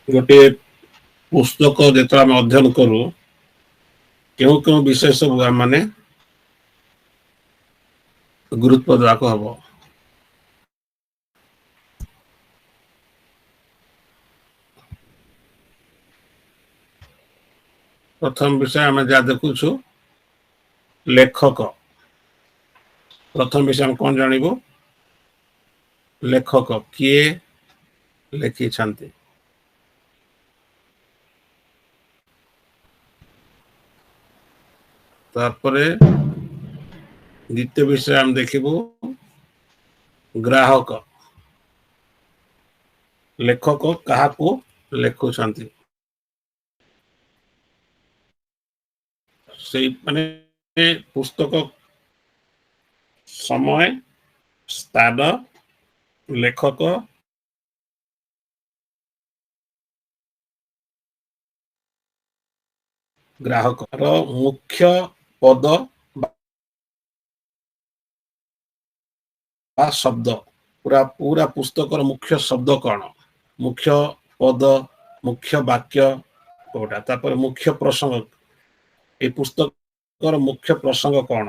गोटे पुस्तक जो आम अध्ययन करूँ क्यों क्यों विषय सब आम माने गुरुत्व देवाक हम। प्रथम विषय आम जहाँ देखुछु लेखक। प्रथम विषय हम कौन जानबो लेखक किए लेखि छांती। तारपरे द्वितीय विषय हम देखिबो ग्राहक। लेखक काहाकू लेखुछंती से माने पुस्तक समय स्थान लेखक ग्राहक रो मुख्य पद बा शब्द पूरा पूरा पुस्तक मुख्य शब्द कौन मुख्य पद मुख्य वाक्य कोटा तापर मुख्य प्रसंग ए पुस्तक मुख्य प्रसंग कौन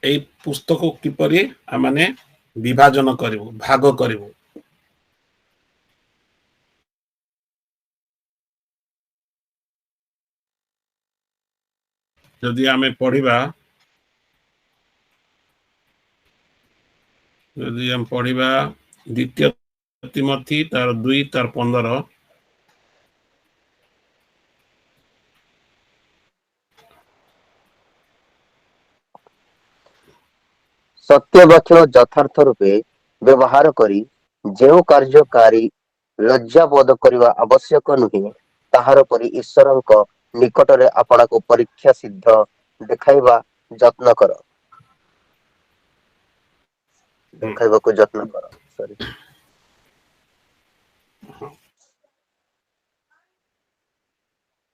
ए पुस्तक किपरि माने विभाजन करिवो भाग करिवो। यदि आमे पढ़िबा यदि हम पढ़िबा द्वितीय तिमोथी तार 2 तार 15 सत्य वचन यथार्थ रूपे व्यवहार करी जो कार्यकारी लज्जा बोध करने आवश्यक नुहे ताहार परी ईश्वरक निकटरे आपणा को परीक्षा सिद्ध देखाइबा यत्न कर देखाइबाकू यत्न कर सॉरी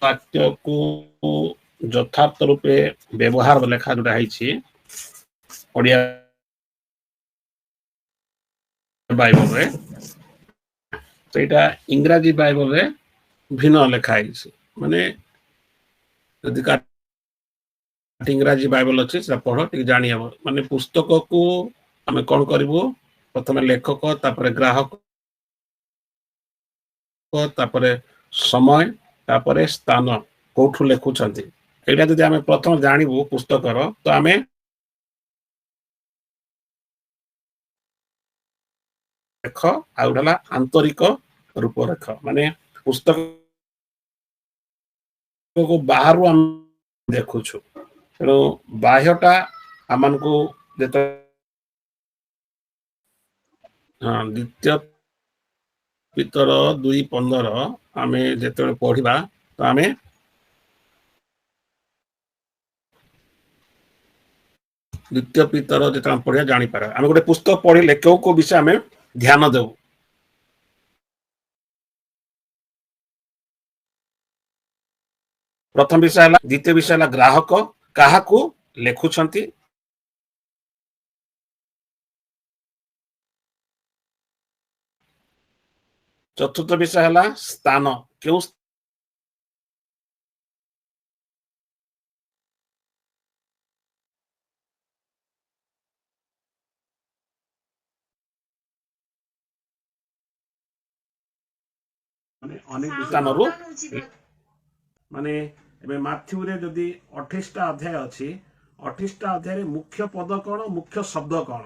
वाक्य को यथार्थ रूपे व्यवहार लेखा जोटा है ओडिया बाइबल रे सेटा इंग्रजी बाइबल रे भिन्न लेखा है माने यदि का इंग्रजी बाइबल अच्छे से पढ़ टे जानी हम माने पुस्तक को आम कौन करूँ प्रथम लेखक तापर ग्राहक तापर समय तापर स्थान कौठू लेखुंट यहाँ जब आम प्रथम जानबू पुस्तकर तो आम रेख आउला आंतरिक रूपरेख माने पुस्तक को बाहर आम देखुछु तेणु बाह्यटा आम को द्वितीय पितर 2:15 आम जो पढ़ा तो आम द्वितीय पितर जो पढ़ा जानीपार आम गोटे पुस्तक पढ़ले क्यों को विषय आम ध्यान देव प्रथम विषय है द्वितीय विषय है ग्राहक काहाकू लेखुछंती चतुर्थ विषय है स्थान क्यों अनेक स्थान माने एबे माथ्यू रे जदि 28टा अध्याय अछि 28टा अध्याय रे मुख्य पद कोन मुख्य शब्द कोन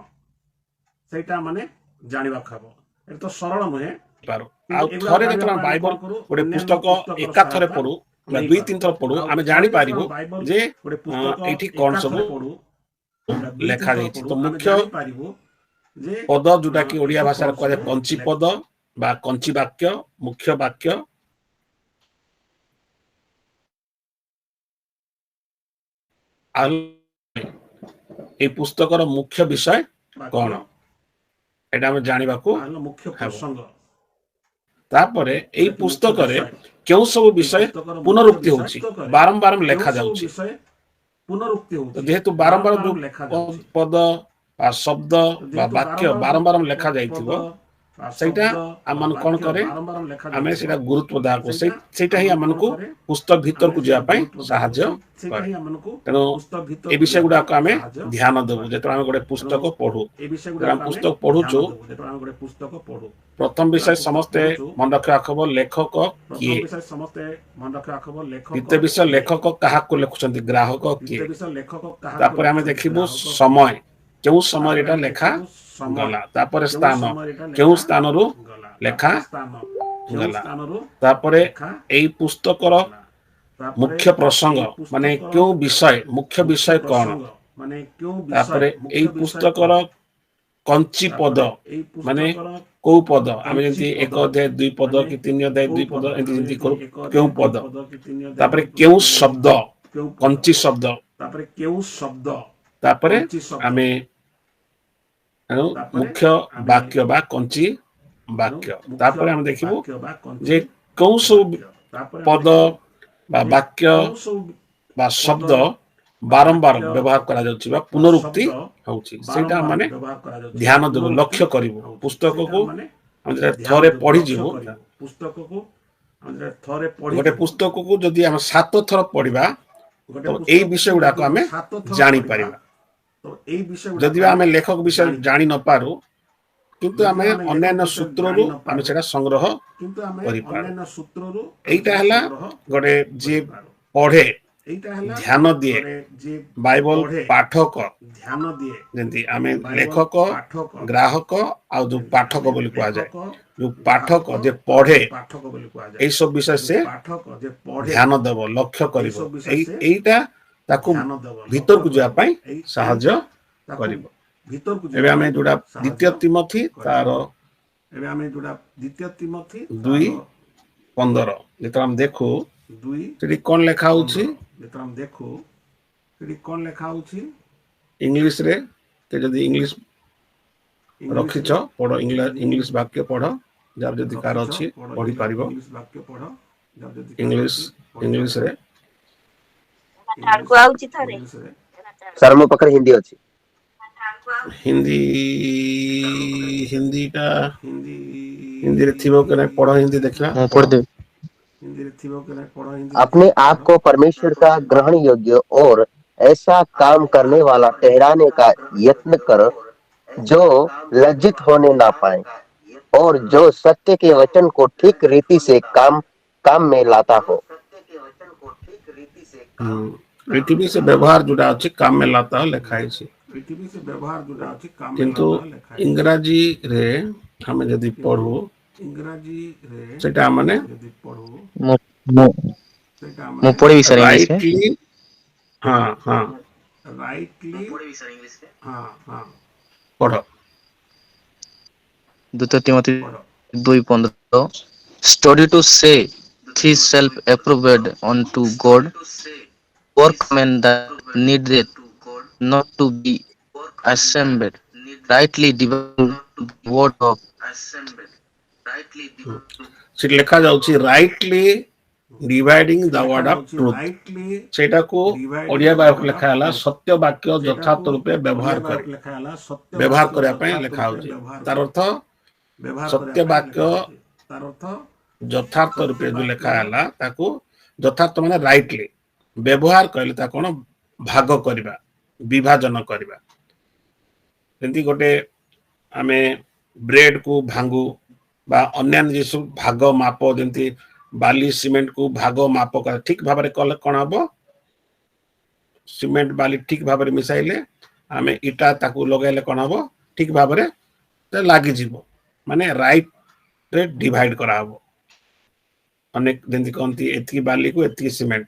सेटा माने जानिबा खबो ए तो सरल नुहे पारो आ थरे जेतरा बाइबल गोटे पुस्तक एका थरे पढु बा दुई तीन थर पढु आमे जानि पारिबो जे एठी कोन सब लेखा जाइछि तो मुख्य पद जोटा कि ओडिया भाषा रे कहले पंची पद बा कंची वाक्य मुख्य वाक्य ए पुस्तकर मुख्य विषय कौन एटा हम जानिबा को मुख्य प्रसंग तापरे एई पुस्तक रे केउ सब विषय पुनरुक्ति होछि बारंबार लेखा जाउछि पुनरुक्ति होछि जेहेतु बारंबार जो पद ବା ଶବ୍ଦ ବା ବାକ୍ୟ ବାରମ୍ବାର ଲେଖା ଯାଇଥିବ ସେଇଟା ଆମମାନଙ୍କୁ କଣ କରେ ଆମେ ସେଇଟା ଗୁରୁତ୍ୱ ଦେବାକୁ ସେଇଟା ହିଁ ଆମମାନଙ୍କୁ ପୁସ୍ତକ ଭିତରକୁ ଯିବା ପାଇଁ ସାହାଯ୍ୟ କରେ। ତେଣୁ ଏ ବିଷୟ ଗୁଡାକ ଆମେ ଧ୍ୟାନ ଦେବୁ ଯେତେବେଳେ ଆମେ ଗୋଟେ ପୁସ୍ତକ ପଢୁ। ଯେତେବେଳେ ଆମେ ପୁସ୍ତକ ପଢୁଛୁ ପ୍ରଥମ ବିଷୟ ସମସ୍ତେ ମନେ ରଖିବାକୁ ହବ ଲେଖକ କିଏ। ଦ୍ୱିତୀୟ ବିଷୟ ଲେଖକ କାହାକୁ ଲେଖୁଛନ୍ତି ଗ୍ରାହକ କିଏ। ତାପରେ ଆମେ ଦେଖିବୁ ସମୟ କେଉଁ ସମୟରେ ଏଟା ଲେଖା ଗଲା। ତାପରେ ସ୍ଥାନ କେଉଁ ସ୍ଥାନରୁ ଲେଖା ଗଲା। ତାପରେ ଏଇ ପୁସ୍ତକର ମୁଖ୍ୟ ପ୍ରସଙ୍ଗ ମାନେ କେଉଁ ବିଷୟ ମୁଖ୍ୟ ବିଷୟ କଣ। ତାପରେ ଏଇ ପୁସ୍ତକର କଞ୍ଚି ପଦ ମାନେ କୋଉ ପଦ ଆମେ ଯେମିତି 1 ଅଧ୍ୟାୟ 2 ପଦ କି 3 ଅଧ୍ୟାୟ 2 ପଦ ଏମିତି ଯେମିତି କରୁ କେଉଁ ପଦ। ତାପରେ କେଉଁ ଶବ୍ଦ କଞ୍ଚି ଶବ୍ଦ। ତାପରେ ଆମେ ମୁଖ୍ୟ ବାକ୍ୟ ବା କଞ୍ଚି ବାକ୍ୟ। ତାପରେ ଆମେ ଦେଖିବୁ ଯେ କେଉଁ ସବୁ ପଦ ବା ବାକ୍ୟ ବା ଶବ୍ଦ ବାରମ୍ବାର ବ୍ୟବହାର କରାଯାଉଛି ବା ପୁନରୁକ୍ତି ହଉଛି ସେଇଟା ମାନେ ଧ୍ୟାନ ଦେବୁ ଲକ୍ଷ୍ୟ କରିବୁ। ପୁସ୍ତକକୁ ଆମେ ଥରେ ପଢିଯିବୁ ଗୋଟେ ପୁସ୍ତକକୁ ଯଦି ଆମେ 7 ଥର ପଢିବା ତ ଏଇ ବିଷୟ ଗୁଡାକ ଆମେ ଜାଣିପାରିବା। ଯଦି ଆମେ ଲେଖକ ବିଷୟ ଜାଣି ନପାରୁ କିନ୍ତୁ ଆମେ ଅନ୍ୟାନ୍ୟ ସୂତ୍ରରୁ ଆମେ ସେଟା ସଂଗ୍ରହ କରିପାରୁ। ଏଇଟା ହେଲା ଗୋଟେ ଯିଏ ପଢେ ଧ୍ୟାନ ଦିଏ ବାଇବଲ ପାଠକ ଯେମିତି ଆମେ ଲେଖକ ଗ୍ରାହକ ଆଉ ଯୋଉ ପାଠକ ବୋଲି କୁହାଯାଏ। ଯୋଉ ପାଠକ ଯେ ପଢେ ଏଇ ସବୁ ବିଷୟ ସେ ଧ୍ୟାନ ଦେବ ଲକ୍ଷ୍ୟ କରିବ। ଏଇଟା ତାକୁ ଭିତରକୁ ଯିବା ପାଇଁ ସାହାଯ୍ୟ କରିବ। ଏବେ ଆମେ ଯୋଉଟା ଦ୍ୱିତୀୟ ତିମୋଥୀ ତାର 2:15 ଯେତେବେଳେ ଆମେ ଦେଖୁ ସେଠି କଣ ଲେଖା ହଉଛି ଇଂଲିଶରେ ଯଦି ଇଂଲିଶ ରଖିଛ ପଢ ଇଂଲିଶ ବାକ୍ୟ ପଢ ଯାହାର ଯଦି କାର ଅଛି ପଢିପାରିବ ଇଂଲିଶରେ। ସାର୍ ମୋ ପାଖରେ ହିନ୍ଦୀ ଅଛି। ହିନ୍ଦୀଟା ହିନ୍ଦୀରେ ଥିବ କି ନାହିଁ ପଢ ହିନ୍ଦୀ ଦେଖିବା। ମୁଁ ପढ़ अपने आप को परमेश्वर का ग्रहण योग्य और ऐसा काम करने वाला ठहराने का यत्न करो जो लज्जित होने ना पाए और जो सत्य के वचन को ठीक रीति से काम में लाता हो। पृथ्वी से व्यवहार जोड़ा अच्छी काम में लाता है लिखा है किंतु इंग्राजी रे हमें यदि पढ़ू सेटा माने ମୁଁ ପଢିବି ସାର୍ ଇଂଲିଶ ରେ। राइटली हाँ पढ़। ଦ୍ୱିତୀୟ ତିମୋଥୀ 2:15 study to say thyself approved unto God, workmen that needeth not to be ashamed, rightly dividing the word of से लिखा जाउची rightly dividing the word of truth सेटा को ओडिया बाइबल लिखा हला सत्य वाक्य यथार्थ रूपे व्यवहार करया पय लिखा होची। तार अर्थ सत्य वाक्य यथार्थ रूपे जो लिखा हला ताको यथार्थ माने राइटली व्यवहार कहले ता कोन भाग करबा विभाजन करबा। जेंति गोटे आमे ब्रेड को भांगू बा अन्यान्य जे सब भाग माप जेंति बाली सीमेंट को भाग माप कर ठीक भाव में कले कौन हम सीमेंट बाली ठीक भाव में मिसाइले आमे इटा ताकू लगेले कौन हम ठीक भाव में लगी जीव माने राइट रे डिवाइड करा हबो। अनेक जेंति कहती एतकी बाली को एतकी सीमेंट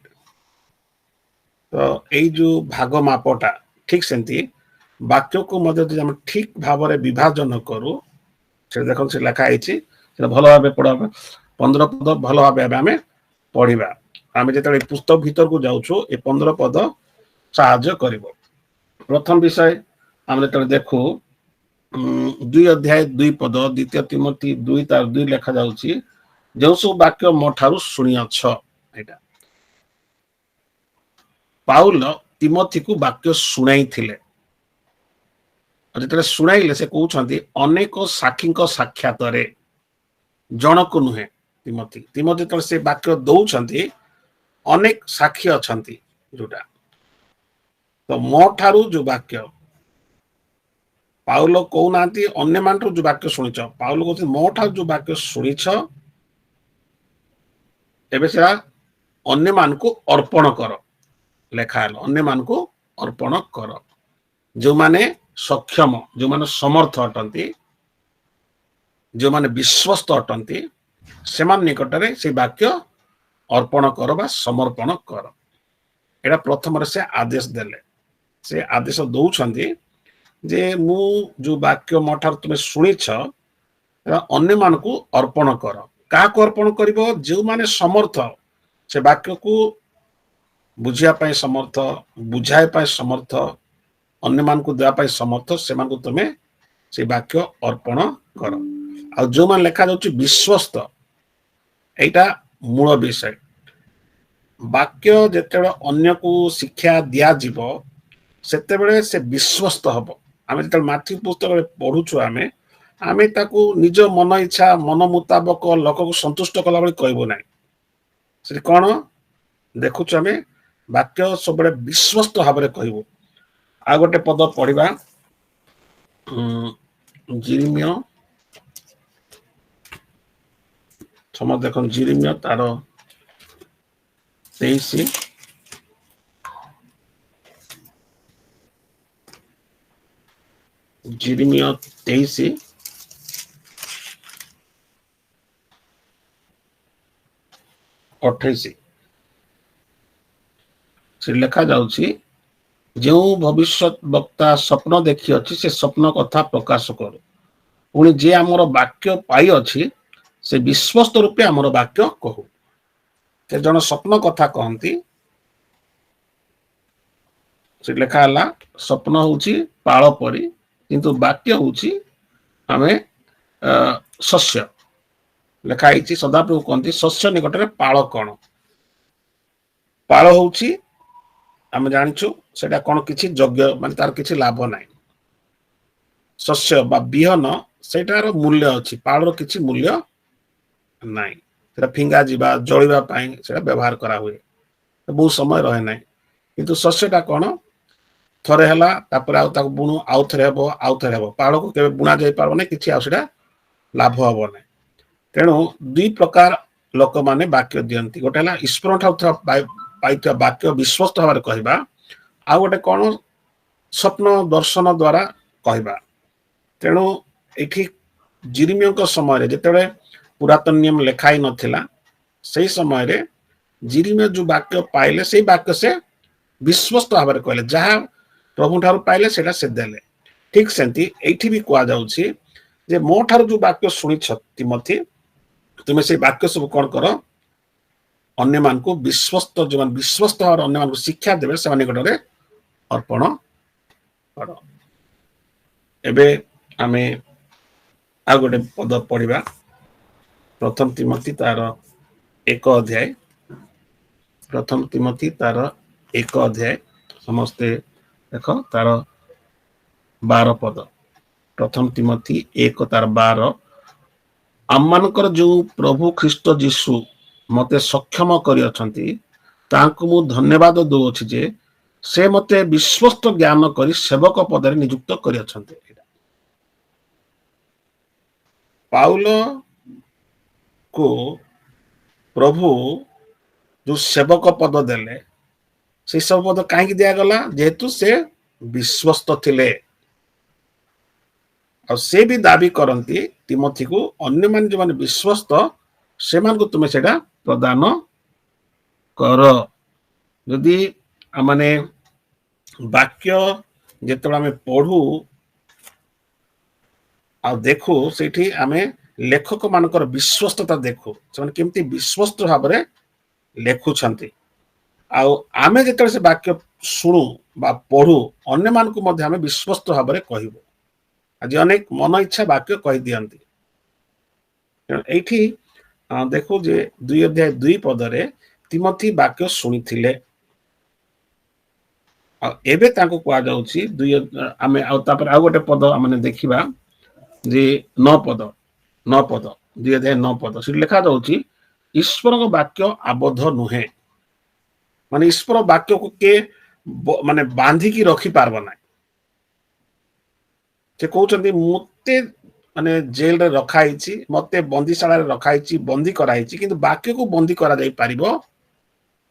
तो एई जो भाग मापटा ठीक सेंती वाक्य को मध्य हम ठीक भाव में विभाजन करू से देखो से लिखा है भल भाव पढ़ा 15 पद भल भाव आम पढ़ा। आम जो पुस्तक भीतर को जाऊँ ये 15 पद साहाय्य कर। प्रथम विषय आम जो देखू 2 अध्याय 2 पद द्वितीय तिमोथी 2:2 लिखा जाउची जो सब वाक्य मो ठारू शुणियछ एटा पाउल तिमोथी को वाक्य शुणाई थिले ଯେତେବେଳେ ଶୁଣାଇଲେ ସେ କହୁଛନ୍ତି ଅନେକ ସାକ୍ଷୀଙ୍କ ସାକ୍ଷାତରେ, ଜଣକୁ ନୁହେଁ। ତିମୋଥୀ ଯେତେବେଳେ ସେ ବାକ୍ୟ ଦଉଛନ୍ତି ଅନେକ ସାକ୍ଷୀ ଅଛନ୍ତି, ଯୋଉଟା ତ ମୋ ଠାରୁ ଯୋଉ ବାକ୍ୟ ପାଉଲ କହୁନାହାନ୍ତି ଅନ୍ୟମାନଙ୍କଠୁ ଯୋଉ ବାକ୍ୟ ଶୁଣିଛ, ପାଉଲ କହୁଛନ୍ତି ମୋ ଠାରୁ ଯୋଉ ବାକ୍ୟ ଶୁଣିଛ ଏବେ ସେଟା ଅନ୍ୟମାନଙ୍କୁ ଅର୍ପଣ କର। ଲେଖା ହେଲା ଅନ୍ୟମାନଙ୍କୁ ଅର୍ପଣ କର। ଯୋଉମାନେ ସକ୍ଷମ, ଯୋଉମାନେ ସମର୍ଥ ଅଟନ୍ତି, ଯୋଉମାନେ ବିଶ୍ୱସ୍ତ ଅଟନ୍ତି, ସେମାନେ ନିକଟରେ ସେଇ ବାକ୍ୟ ଅର୍ପଣ କର ବା ସମର୍ପଣ କର। ଏଇଟା ପ୍ରଥମରେ ସେ ଆଦେଶ ଦେଲେ। ସେ ଆଦେଶ ଦଉଛନ୍ତି ଯେ ମୁଁ ଯୋଉ ବାକ୍ୟ ମୋ ଠାରୁ ତୁମେ ଶୁଣିଛ ଅନ୍ୟମାନଙ୍କୁ ଅର୍ପଣ କର। କାହାକୁ ଅର୍ପଣ କରିବ? ଯୋଉମାନେ ସମର୍ଥ, ସେ ବାକ୍ୟକୁ ବୁଝିବା ପାଇଁ ସମର୍ଥ, ବୁଝାଇବା ପାଇଁ ସମର୍ଥ, ଅନ୍ୟମାନଙ୍କୁ ଦେବା ପାଇଁ ସମର୍ଥ, ସେମାନଙ୍କୁ ତୁମେ ସେ ବାକ୍ୟ ଅର୍ପଣ କର। ଆଉ ଯୋଉମାନେ ଲେଖାଯାଉଛି ବିଶ୍ୱସ୍ତ, ଏଇଟା ମୂଳ ବିଷୟ। ବାକ୍ୟ ଯେତେବେଳେ ଅନ୍ୟକୁ ଶିକ୍ଷା ଦିଆଯିବ ସେତେବେଳେ ସେ ବିଶ୍ୱସ୍ତ ହବ। ଆମେ ଯେତେବେଳେ ମାଥ୍ୟୁ ପୁସ୍ତକରେ ପଢୁଛୁ ଆମେ ତାକୁ ନିଜ ମନ ଇଚ୍ଛା, ମନ ମୁତାବକ ଲୋକକୁ ସନ୍ତୁଷ୍ଟ କଲା ଭଳି କହିବୁ ନାହିଁ। ସେଠି କଣ ଦେଖୁଛୁ? ଆମେ ବାକ୍ୟ ସବୁବେଳେ ବିଶ୍ୱସ୍ତ ଭାବରେ କହିବୁ। ଆଉ ଗୋଟେ ପଦ ପଢିବା, ଜିରିମିୟ, ସମସ୍ତେ ଦେଖନ୍ତୁ ଜିରିମିୟ ତାର 23, ଜିରିମିୟ 23 28 ସେ ଲେଖା ଯାଉଛି ଯେଉଁ ଭବିଷ୍ୟତ ବକ୍ତା ସ୍ୱପ୍ନ ଦେଖିଅଛି ସେ ସ୍ୱପ୍ନ କଥା ପ୍ରକାଶ କରୁ। ପୁଣି ଯିଏ ଆମର ବାକ୍ୟ ପାଇଅଛି ସେ ବିଶ୍ୱସ୍ତ ରୂପେ ଆମର ବାକ୍ୟ କହୁ। ସେ ଜଣେ ସ୍ୱପ୍ନ କଥା କହନ୍ତି, ସେ ଲେଖା ହେଲା ସ୍ୱପ୍ନ ହଉଛି ପାଳ ପରି, କିନ୍ତୁ ବାକ୍ୟ ହଉଛି ଆମେ ଶସ୍ୟ। ଲେଖା ହେଇଛି ସଦାପ୍ରଭୁ କହନ୍ତି ଶସ୍ୟ ନିକଟରେ ପାଳ କଣ? ପାଳ ହଉଛି ଆମେ ଜାଣିଛୁ ସେଟା କଣ, କିଛି ଯୋଗ୍ୟ ମାନେ ତାର କିଛି ଲାଭ ନାହିଁ। ଶସ୍ୟ ବା ବିହନ ସେଇଟାର ମୂଲ୍ୟ ଅଛି, ପାଳର କିଛି ମୂଲ୍ୟ ନାହିଁ। ସେଟା ଫିଙ୍ଗା ଯିବା, ଜଳିବା ପାଇଁ ସେଟା ବ୍ୟବହାର କରା ହୁଏ, ବହୁତ ସମୟ ରହେ ନାହିଁ। କିନ୍ତୁ ଶସ୍ୟଟା କଣ, ଥରେ ହେଲା ତାପରେ ଆଉ ତାକୁ ବୁଣୁ, ଆଉ ଥରେ ହେବ, ଆଉ ଥରେ ହେବ। ପାଳକୁ କେବେ ବୁଣା ଯାଇ ପାରିବ ନାହିଁ, କିଛି ଆଉ ସେଟା ଲାଭ ହବ ନାହିଁ। ତେଣୁ ଦୁଇ ପ୍ରକାର ଲୋକମାନେ ବାକ୍ୟ ଦିଅନ୍ତି। ଗୋଟେ ହେଲା ଈଶ୍ୱର ଠାରୁ ପାଇଥିବା ବାକ୍ୟ ବିଶ୍ୱସ୍ତ ଭାବରେ କହିବା, ଆଉ ଗୋଟେ କଣ ସ୍ୱପ୍ନ ଦର୍ଶନ ଦ୍ଵାରା କହିବା। ତେଣୁ ଏଠି ଜିରିମିୟଙ୍କ ସମୟରେ ଯେତେବେଳେ ପୁରାତନ ନିୟମ ଲେଖା ହେଇ ନଥିଲା, ସେଇ ସମୟରେ ଜିରିମିୟ ଯୋଉ ବାକ୍ୟ ପାଇଲେ ସେଇ ବାକ୍ୟ ସେ ବିଶ୍ୱସ୍ତ ଭାବରେ କହିଲେ, ଯାହା ପ୍ରଭୁ ଠାରୁ ପାଇଲେ ସେଇଟା ସେ ଦେଲେ। ଠିକ ସେମିତି ଏଇଠି ବି କୁହାଯାଉଛି ଯେ ମୋ ଠାରୁ ଯୋଉ ବାକ୍ୟ ଶୁଣିଛ ତିମୋଥୀ, ତୁମେ ସେଇ ବାକ୍ୟ ସବୁ କଣ କର, ଅନ୍ୟମାନଙ୍କୁ ବିଶ୍ୱସ୍ତ, ଯୋଉମାନେ ବିଶ୍ୱସ୍ତ ଭାବରେ ଅନ୍ୟମାନଙ୍କୁ ଶିକ୍ଷା ଦେବେ ସେମାନେ ନିକଟରେ ଅର୍ପଣ କର। ଏବେ ଆମେ ଆଉ ଗୋଟେ ପଦ ପଢିବା, ପ୍ରଥମ ତିମୋଥୀ ତାର 1 ଅଧ୍ୟାୟ, ପ୍ରଥମ ତିମୋଥୀ ତାର 1 ଅଧ୍ୟାୟ, ସମସ୍ତେ ଦେଖ ତାର 12 ପଦ। ପ୍ରଥମ ତିମୋଥୀ 1 ତାର 12, ଆମମାନଙ୍କର ଯୋଉ ପ୍ରଭୁ ଖ୍ରୀଷ୍ଟ ଯୀଶୁ ମତେ ସକ୍ଷମ କରିଅଛନ୍ତି ତାଙ୍କୁ ମୁଁ ଧନ୍ୟବାଦ ଦଉଅଛି ଯେ ସେ ମତେ ବିଶ୍ୱସ୍ତ ଜ୍ଞାନ କରି ସେବକ ପଦରେ ନିଯୁକ୍ତ କରିଅଛନ୍ତି। ପାଉଲ କୁ ପ୍ରଭୁ ଯୋଉ ସେବକ ପଦ ଦେଲେ, ସେଇ ସବୁ ପଦ କାହିଁକି ଦିଆଗଲା? ଯେହେତୁ ସେ ବିଶ୍ୱସ୍ତ ଥିଲେ। ଆଉ ସେ ବି ଦାବି କରନ୍ତି ତିମୋଥୀକୁ, ଅନ୍ୟମାନେ ଯୋଉମାନେ ବିଶ୍ୱସ୍ତ ସେମାନଙ୍କୁ ତୁମେ ସେଇଟା ପ୍ରଦାନ କର। ଯଦି ଆମେ ବାକ୍ୟ ଯେତେବେଳେ ଆମେ ପଢୁ ଆଉ ଦେଖୁ, ସେଇଠି ଆମେ ଲେଖକ ମାନଙ୍କର ବିଶ୍ୱସ୍ତତା ଦେଖୁ, ସେମାନେ କେମିତି ବିଶ୍ୱସ୍ତ ଭାବରେ ଲେଖୁଛନ୍ତି। ଆଉ ଆମେ ଯେତେବେଳେ ସେ ବାକ୍ୟ ଶୁଣୁ ବା ପଢୁ, ଅନ୍ୟମାନଙ୍କୁ ମଧ୍ୟ ଆମେ ବିଶ୍ୱସ୍ତ ଭାବରେ କହିବୁ। ଆଜି ଅନେକ ମନ ଇଚ୍ଛା ବାକ୍ୟ କହିଦିଅନ୍ତି। ଏଇଠି ଦେଖୁ ଯେ 2 ଅଧ୍ୟାୟ 2 ପଦରେ ତିମୋଥୀ ବାକ୍ୟ ଶୁଣିଥିଲେ। एबे तांको कुआ जाउछि दुई आमे तापर आउ गोटे पद आमे देखिबा जे 9 पद 2 अध्याय 9 पद से लिखा जाउछि ईश्वर वाक्य आबद्ध नुहे माने ईश्वर वाक्य को के माने बांधी की रखी पारबो ना से कहउछन्ती मते माने जेल रे रखाइछि मते बंदीशाला रे रखाइछि बंदी कराइछि किंतु वाक्य को बंदी करा जाई पारिबो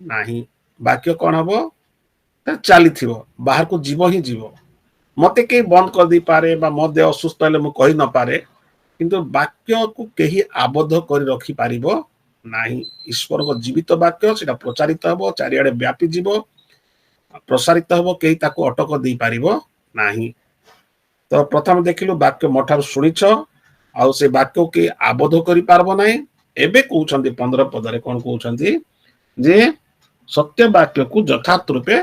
नाही वाक्य कोन हबो चली बाहर को जीव ही जीव मते के बंद कर दी पारे बा मो देह असुस्थ हेले मु कहि न पारे किंतु वाक्य को केही आबद्ध कर रखी पारिबो नाही ईश्वर को जीवित वाक्य सेटा प्रचारित हबो चारियाडे व्यापी जीव प्रसारित हबो केही ताको अटक दी पारिबो नाही तो प्रथम देखिलु वाक्य मठार सुनिछ आउ से वाक्य के आबद्ध करि पारबो नाही एबे कहउछन्ती 15 पदरे कोन कहउछन्ती जे सत्य वाक्य को यथार्थ रूपे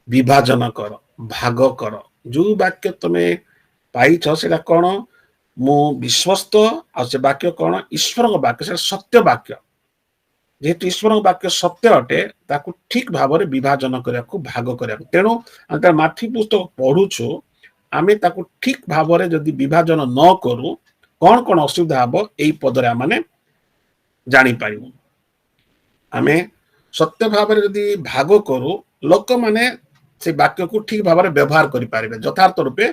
विभाजन कर भाग कर जो वाक्य तुमे पाइछ सेटा कोन मु विश्वस्त आ से वाक्य कोन ईश्वर वाक्य से सत्य वाक्य जेहेतु ईश्वर वाक्य सत्य अटे ताकू ठीक भाव में विभाजन करिया को भाग करिया तेणु आम माथि पुस्तक पढ़ुछु आमे ताकू ठीक भाव में जदि विभाजन न करू कौन कौन असुविधा हम यही पदरे आमे जानी पारिबु आमे सत्य भाव में जदि भाग करू लोक माने से वाक्य को ठीक भाव में व्यवहार करि पारिबे यथार्थ रूपे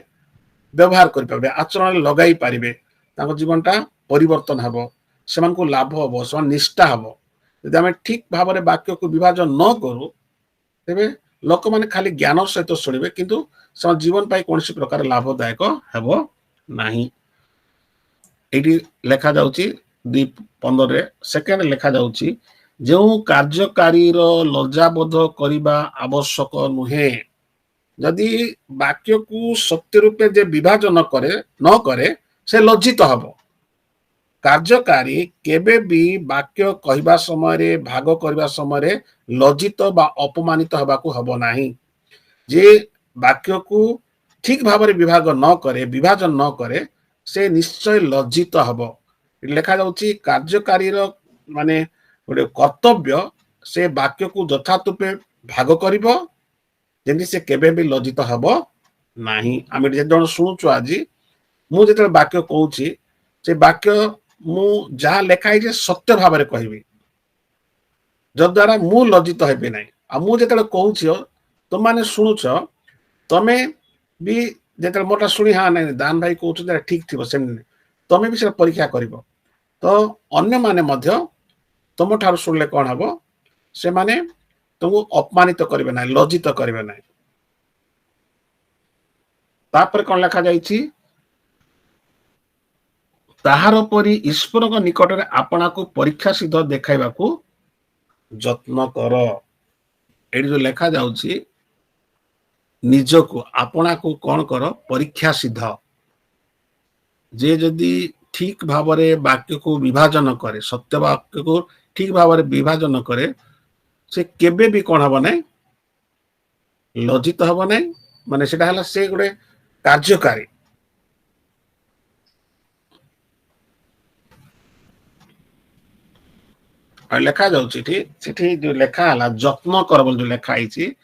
व्यवहार करि पारिबे आचरण लगाई पारिबे ताको जीवनटा परिवर्तन हबो सेमान को लाभ हबो समान निष्ठा हबो यदि आमे ठीक भाव में वाक्य को विभाजन न करू तेबे लोक माने खाली ज्ञान सहित शुणिबे किंतु सम जीवन पाई कोनसी प्रकार लाभदायक हेबो नाही एटी लेखा जाउची 2:15 रे सेकेंड लेखा जाउची जो कार्यकारी लज्जाबोध करने आवश्यक नुहे जदि वाक्य को सत्य रूपे जे विभाजन करे न करे से लज्जित हब कार्यकारी केबे भी वाक्य कहवा समय भाग करने समय लज्जित बा अपमानित हवा को हब नाही जे वाक्य को ठीक भाव में विभाग न करे विभाजन न करे से निश्चय लज्जित हब लेखा जाउची कार्यकारी माने गोटे कर्तव्य से वाक्य को यथार्थ रूपे भाग करिबो जेमि से केबे भी लज्जित हब नाही आमे जे जण सुनुछु आज मु जेते वाक्य कहूची से वाक्य मु जहा लेखाई जे सत्य भाव में कहबी जद्वारा मु लज्जित हेबे नाही आ मु जेते कहूची तुम माने सुनुछ तमे भी जेते मोटा सुनी हा नाही दान भाई कहूछ जे ठीक थिबो सेम तमे भी से परीक्षा करिवो तो अन्य माने मध्य तुम ठार शुणिले कौन हम से माने तुमको अपमानित करेंगे ना लज्जित करेंगे ना तापर कौन लिखा जाइछि ताहार परी ईश्वर निकट में आपना को परीक्षा सिद्ध देखाइबा को यत्न कर एडी जो लेखा जाउछि निज को आपना को कौन कर परीक्षा सिद्ध जे जदि ठीक भाव में वाक्य को विभाजन करे सत्य वाक्य को ठीक भाव में विभाजन करे से केबे भी कौन हम ना लज्जित हम ना माने सेटा हला से गोटे कार्यकारी और लेखा जाउछि जो लेखा हला यत्न कर बोल जो लेखा आइछि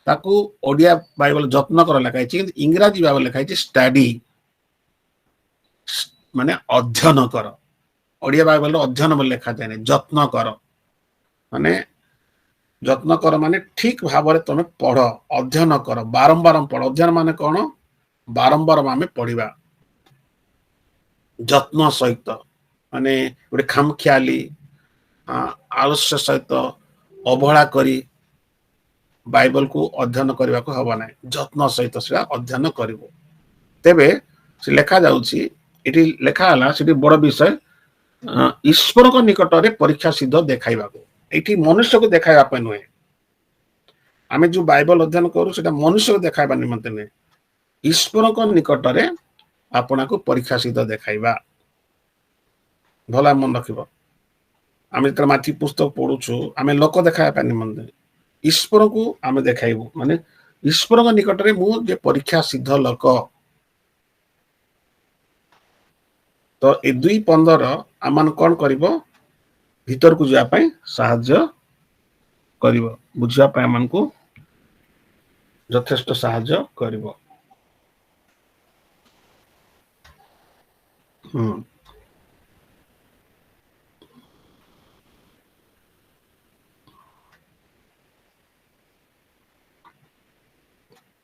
ताकू ओडिया बाइबल यत्न कर लेखा आइछि इंग्रजी बाइबल लेखा आइछि स्टडी माने अध्ययन कर ओडिया बाइबल अध्ययन बोल लेखा जाए यत्न कर माने यत्न कर माने ठीक भाव में तुम पढ़ अध्ययन कर बारंबार पढ़ अध्ययन माने कौन बारंबार आम पढ़ा यत्न सहित माने गोटे खामखियाली आलस्य सहित अवहेला करी बाइबल को अध्ययन करने को हब ना यत्न सहित से अध्ययन कर तेबे से लेखा जाउछि एटी लेखा हला सेटी बड़ विषय ईश्वर को निकट में परीक्षा सिद्ध देखाइबा को एटी मनुष्य को देखाइबा पे नुहे आमे जो बाइबल अध्ययन करू सेटा मनुष्य को देखाइबा निमंते ने ईश्वर को निकट में आपना को परीक्षा सिद्ध देखाइबा भला मन रखिबो आमे त माथि पुस्तक पढुछु आमे लोक देखाइबा निमंते ईश्वर को आमे देखाइबो माने ईश्वर को निकट में मु जे परीक्षा सिद्ध लोक तो ए 2:15 आमान कौन करिवो भीतर को जापाई साहाय्य करिवो बुझिया पाए आमान को ଯଥେଷ୍ଟ ସାହାଯ୍ୟ କରିବ।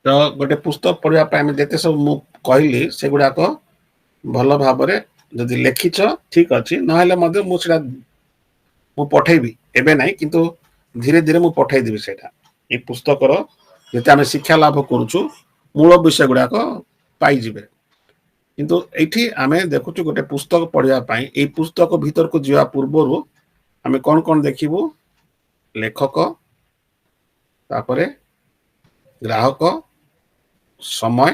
ତ ଗୋଟେ ପୁସ୍ତକ ପଢିବା ପାଇଁ ଆମେ ଯେତେ ସବୁ ମୁଁ କହିଲି ସେଗୁଡାକ ଭଲ ଭାବରେ ଯଦି ଲେଖିଛ ଠିକ ଅଛି, ନହେଲେ ମଧ୍ୟ ମୁଁ ସେଟା ମୁଁ ପଠେଇବି, ଏବେ ନାହିଁ କିନ୍ତୁ ଧୀରେ ଧୀରେ ମୁଁ ପଠେଇଦେବି ସେଇଟା। ଏଇ ପୁସ୍ତକର ଯେତେ ଆମେ ଶିକ୍ଷା ଲାଭ କରୁଛୁ ମୂଳ ବିଷୟ ଗୁଡାକ ପାଇଯିବେ। କିନ୍ତୁ ଏଇଠି ଆମେ ଦେଖୁଛୁ ଗୋଟେ ପୁସ୍ତକ ପଢିବା ପାଇଁ ଏଇ ପୁସ୍ତକ ଭିତରକୁ ଯିବା ପୂର୍ବରୁ ଆମେ କଣ କଣ ଦେଖିବୁ? ଲେଖକ, ତାପରେ ଗ୍ରାହକ, ସମୟ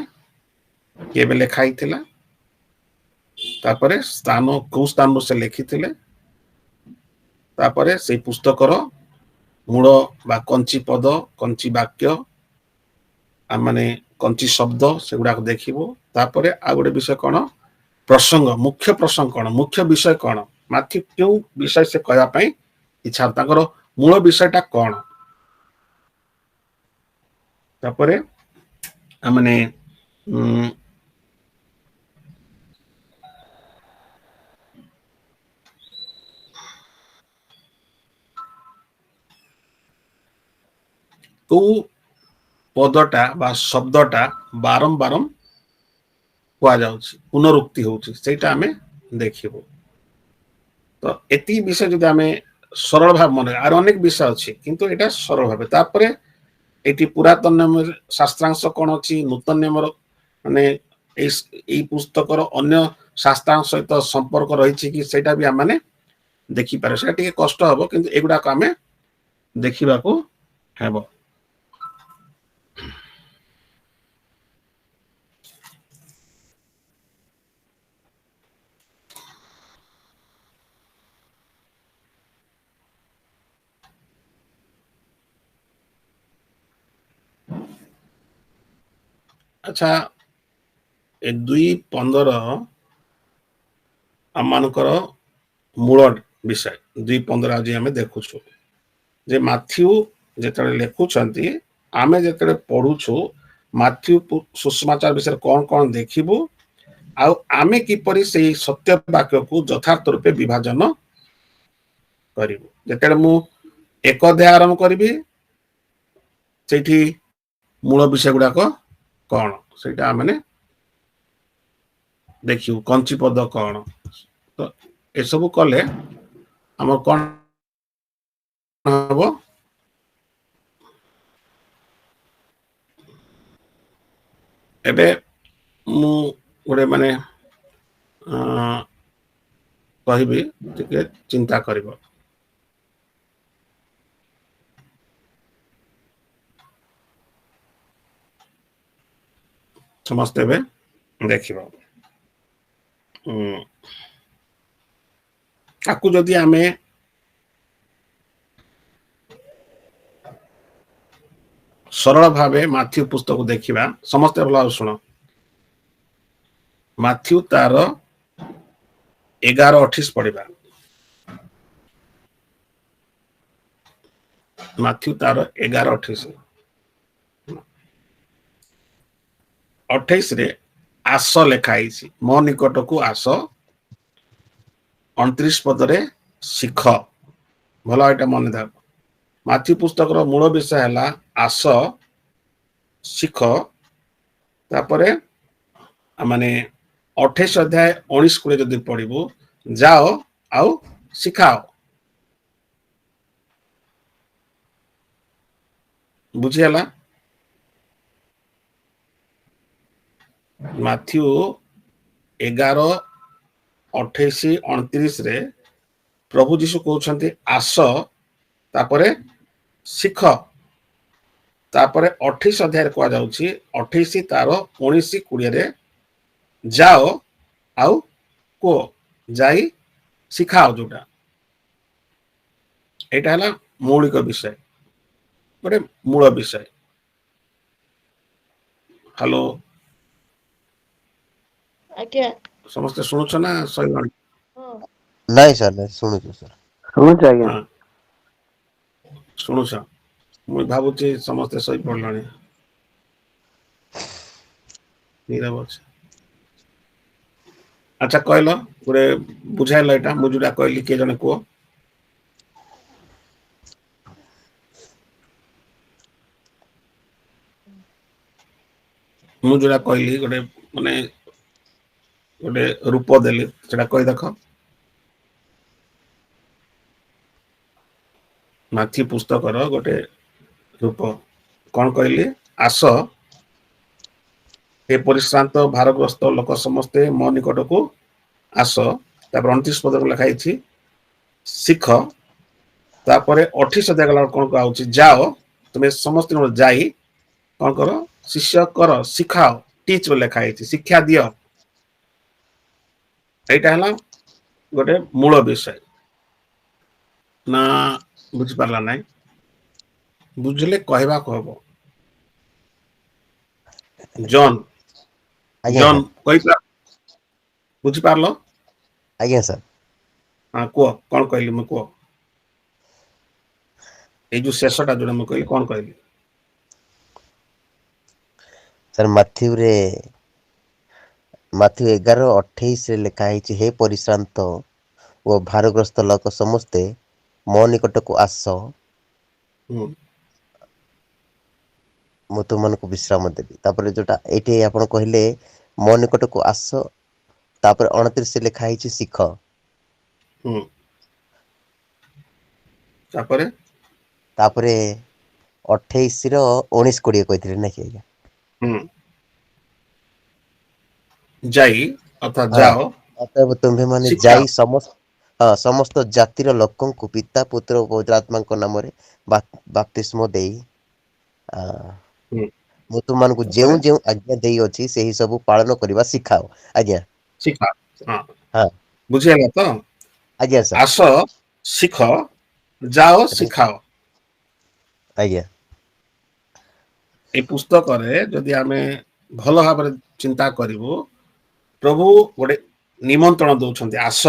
କେବେ ଲେଖା ହେଇଥିଲା, ତାପରେ ସ୍ଥାନ କୋଉ ସ୍ଥାନରୁ ସେ ଲେଖିଥିଲେ, ତାପରେ ସେଇ ପୁସ୍ତକର ମୂଳ ବା କଞ୍ଚି ପଦ, କଞ୍ଚି ବାକ୍ୟ, ମାନେ କଞ୍ଚି ଶବ୍ଦ ସେଗୁଡାକ ଦେଖିବୁ। ତାପରେ ଆଉ ଗୋଟେ ବିଷୟ କଣ? ପ୍ରସଙ୍ଗ, ମୁଖ୍ୟ ପ୍ରସଙ୍ଗ କଣ, ମୁଖ୍ୟ ବିଷୟ କଣ, ମାଥ୍ୟୁ କେଉଁ ବିଷୟ ସେ କହିବା ପାଇଁ ଇଚ୍ଛା, ତାଙ୍କର ମୂଳ ବିଷୟଟା କଣ। ତାପରେ ମାନେ କୋଉ ପଦଟା ବା ଶବ୍ଦଟା ବାରମ୍ବାର କୁହାଯାଉଛି, ପୁନରୁକ୍ତି ହଉଛି, ସେଇଟା ଆମେ ଦେଖିବୁ। ତ ଏତିକି ବିଷୟ ଯଦି ଆମେ ସରଳ ଭାବେ ମନେ, ଆର ଅନେକ ବିଷୟ ଅଛି କିନ୍ତୁ ଏଇଟା ସରଳ ଭାବେ। ତାପରେ ଏଠି ପୁରାତନ ନିୟମରେ ଶାସ୍ତ୍ରାଂଶ କଣ ଅଛି, ନୂତନ ନିୟମର ମାନେ ଏଇ ପୁସ୍ତକର ଅନ୍ୟ ଶାସ୍ତ୍ରାଂଶ ସହିତ ସମ୍ପର୍କ ରହିଛି କି ସେଇଟା ବି ଆମେ ଦେଖିପାରେ। ସେଇଟା ଟିକେ କଷ୍ଟ ହବ କିନ୍ତୁ ଏଗୁଡାକ ଆମେ ଦେଖିବାକୁ ହେବ। ଆଚ୍ଛା, ଏ 2:15 ଆମମାନଙ୍କର ମୂଳ ବିଷୟ। 2:15 ଆଜି ଆମେ ଦେଖୁଛୁ ଯେ ମାଥ୍ୟୁ ଯେତେବେଳେ ଲେଖୁଛନ୍ତି, ଆମେ ଯେତେବେଳେ ପଢୁଛୁ ମାଥ୍ୟୁ ସୁଷମାଚାର ବିଷୟରେ କଣ କଣ ଦେଖିବୁ, ଆଉ ଆମେ କିପରି ସେଇ ସତ୍ୟ ବାକ୍ୟକୁ ଯଥାର୍ଥ ରୂପେ ବିଭାଜନ କରିବୁ। ଯେତେବେଳେ ମୁଁ 1 ଅଧ୍ୟାୟ ଆରମ୍ଭ କରିବି ସେଇଠି ମୂଳ ବିଷୟ ଗୁଡାକ କଣ ସେଇଟା ଆମେ ଦେଖିବୁ, କଞ୍ଚି ପଦ କଣ। ତ ଏସବୁ କଲେ ଆମର କଣ ହବ? ଏବେ ମୁଁ ଗୋଟେ ମାନେ କହିବି, ଟିକେ ଚିନ୍ତା କରିବ। ସମସ୍ତେ ଏବେ ଦେଖିବ। ତାକୁ ଯଦି ଆମେ ସରଳ ଭାବେ ମାଥ୍ୟୁ ପୁସ୍ତକ ଦେଖିବା, ସମସ୍ତେ ଭଲ ଭାବେ ଶୁଣ। ମାଥ୍ୟୁ ତାର 11:28 ପଢିବା। ମାଥ୍ୟୁ ତାର 11:28 ଆସ ଲେଖା ହେଇଛି, ମୋ ନିକଟକୁ ଆସ। 29 ପଦରେ ଶିଖ। ଭଲ ଏଇଟା ମନେ ଥାଉ। ମାଥ୍ୟୁ ପୁସ୍ତକର ମୂଳ ବିଷୟ ହେଲା ଆସ, ଶିଖ। ତାପରେ ମାନେ 28 ଅଧ୍ୟାୟ 19-20 ଯଦି ପଢିବୁ, ଯାଅ ଆଉ ଶିଖାଅ। ବୁଝିହେଲା? ମାଥ୍ୟୁ 11:28-29 ପ୍ରଭୁ ଯୀଶୁ କହୁଛନ୍ତି ଆସ, ତାପରେ ଶିଖ। ତାପରେ 28 ଅଧ୍ୟାୟରେ କୁହାଯାଉଛି, 28 ତାର 19-20 ଯାଅ ଆଉ କୁହ, ଯାଇ ଶିଖାଅ। ଯୋଉଟା ଏଇଟା ହେଲା ମୌଳିକ ବିଷୟ, ଗୋଟେ ମୂଳ ବିଷୟ। ହ୍ୟାଲୋ, ଆଜ୍ଞା। ସମସ୍ତେ ଶୁଣୁଛ ନା ସରିଗଣି? ନାଇଁ ସାର୍, ନାଇଁ ଶୁଣୁଛୁ ସାର୍। ଶୁଣୁଛୁ ଆଜ୍ଞା। ହଁ, ଶୁଣୁଛ? ମୁଁ ଭାବୁଛି ସମସ୍ତେ ଶୋଇପଡ଼ିଲଣି। नीरव अच्छे अच्छा कहल गोटे बुझाइल एटा मु जोटा कहली किए जने कुह मु जोटा कहली गोटे माने गोटे रूप देली सेटा कहि देख माथी पुस्तकर गोटे रूप कौन कहली आस ए परिश्रांत भारग्रस्त लोक समस्ते मो निकट को आस तापर 29 पद को लिखाई शिख तापर 28 दिगला कौन कहउछि जाओ तुम्हें समस्त जाई कौन करो शिष्य कर शिखाओ टीच लिखाई शिक्षा दियो एटा हला गोटे मूल विषय ना बुझी पारला नहीं बुझले कहबा कहबो जॉन ଆଜ୍ଞା जॉन ସାର୍ कहि बुझी पारलो ଆଜ୍ଞା ସାର୍ हाँ कुह कौन कहली मैं कुह ये जो शेषटा जोड़ा मैं कहली कौन कहली ସାର୍ ମାଥ୍ୟୁ 11:28 ଲେଖା ହେଇଛି ହେ ପରିଶ୍ରାନ୍ତ ଓ ଭାରଗ୍ରସ୍ତ ଲୋକ ସମସ୍ତେ ମୋ ନିକଟକୁ ଆସ ମୁଁ ତୁମମାନଙ୍କୁ ବିଶ୍ରାମ ଦେବି ତାପରେ ଯୋଉଟା ଏଇଠି ଆପଣ କହିଲେ ମୋ ନିକଟକୁ ଆସ ତାପରେ 29 ଲେଖା ହେଇଛି ଶିଖ तापरे ତାପରେ 28 ର 19 20 କହିଥିଲେ ନାଇଁ କି ଆଜ୍ଞା जाई अर्थात ହଁ जाओ ଅତଏବ ତୁମ୍ଭେମାନେ शिक्षा ଯାଇ ସମସ୍ତ ଜାତିର ଲୋକଙ୍କୁ ପିତା ପୁତ୍ର ଓ ପବିତ୍ର ଆତ୍ମାଙ୍କ ନାମରେ ବାପ୍ତିସ୍ମ ଦେଇ ଆ, ମୁଁ ତୁମମାନଙ୍କୁ तापरे ଯେଉଁ ଯେଉଁ ଆଜ୍ଞା ଦେଇଅଛି ସେହି ସବୁ ପାଳନ କରିବା ଶିଖାଅ ଆଜ୍ଞା शिखा हाँ ହଁ बुझिगला तो ଆଜ୍ଞା ସାର୍ आस शिख जाओ ତାପରେ शिखाओ ଆଜ୍ଞା ए पुस्तक रे जदि आमे भल भाବରେ चिंता करिवु प्रभु गोटे निमंत्रण दउछन्ती आस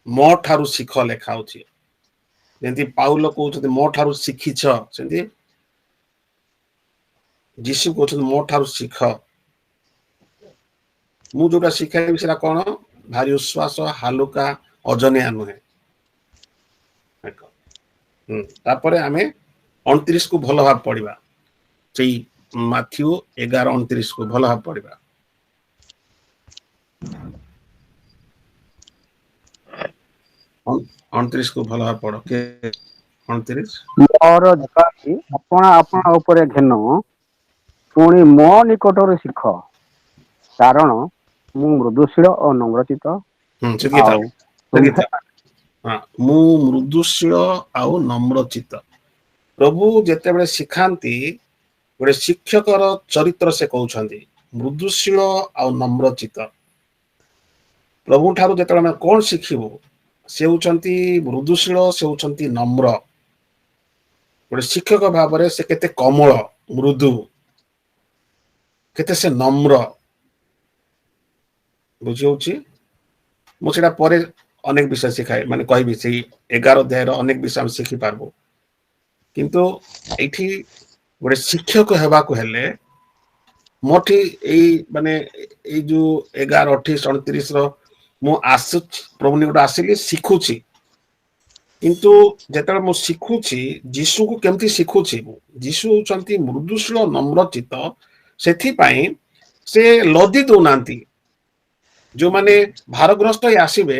मो ठारू शिख लेखा होछि जेंति पाउल कहउछन्ती मो ठारू शिखिछ सेंति जीसु कहउछन्ती मो ठारू शिख मु जोटा शिखाइबि सेटा कोन भारी उश्वास हालुका अजनिया नुहे तापरे आमे 29 को भल भाव पढ़िबा सेई माथ्यू 11:29 को भल भाव पढ़िबा 29 को भल भाव पढ़ के 29 ମୋର ଜାତି ଆପଣା ଆପଣା ଉପରେ ଘେନ ପୁଣି ମୋ ନିକଟରୁ ଶିଖ କାରଣ ମୁଁ ମୃଦୁଶୀଳ ଓ ନମ୍ରଚିତ ସେତିକି ଥାଉ ଆଉ ସେତିକି ତୁମ୍ଭେ ଥାଉ ହଁ ମୁଁ ମୃଦୁଶୀଳ ଆଉ ନମ୍ରଚିତ ପ୍ରଭୁ ଯେତେବେଳେ ଶିଖାନ୍ତି ଗୋଟେ ଶିକ୍ଷକର ଚରିତ୍ର ସେ କହୁଛନ୍ତି ମୃଦୁଶୀଳ ଆଉ ନମ୍ରଚିତ ପ୍ରଭୁ ଠାରୁ ଯେତେବେଳେ ଆମେ କଣ ଶିଖିବୁ ସେ ହଉଛନ୍ତି ମୃଦୁଶୀଳ ସେ ହଉଛନ୍ତି ନମ୍ର ଗୋଟେ ଶିକ୍ଷକ ଭାବରେ ସେ କେତେ କୋମଳ ମୃଦୁ କେତେ ସେ ନମ୍ର ବୁଝି ହଉଛି ମୁଁ ସେଟା ପରେ ଅନେକ ବିଷୟ ଶିଖାଏ ମାନେ କହିବି ସେଇ 11 ଅଧ୍ୟାୟର ଅନେକ ବିଷୟ ଆମେ ଶିଖି ପାରବୁ କିନ୍ତୁ ଏଇଠି ଗୋଟେ ଶିକ୍ଷକ ହେବାକୁ ହେଲେ ମୋଠି ଏଇ ମାନେ ଏଇ ଯୋଉ 11 28 29 ର ମୁଁ ଆସୁଛି ପ୍ରଭୁ ନିକଟ ଆସିଲି ଶିଖୁଛି କିନ୍ତୁ ଯେତେବେଳେ ମୁଁ ଶିଖୁଛି ଯୀଶୁକୁ କେମିତି ଶିଖୁଛି ଯୀଶୁ ହଉଛନ୍ତି ମୃଦୁଶୀଳ ନମ୍ରଚିତ ସେଥିପାଇଁ ସେ ଲଦି ଦଉନାହାନ୍ତି ଯୋଉମାନେ ଭାରଗ୍ରସ୍ତ ହେଇ ଆସିବେ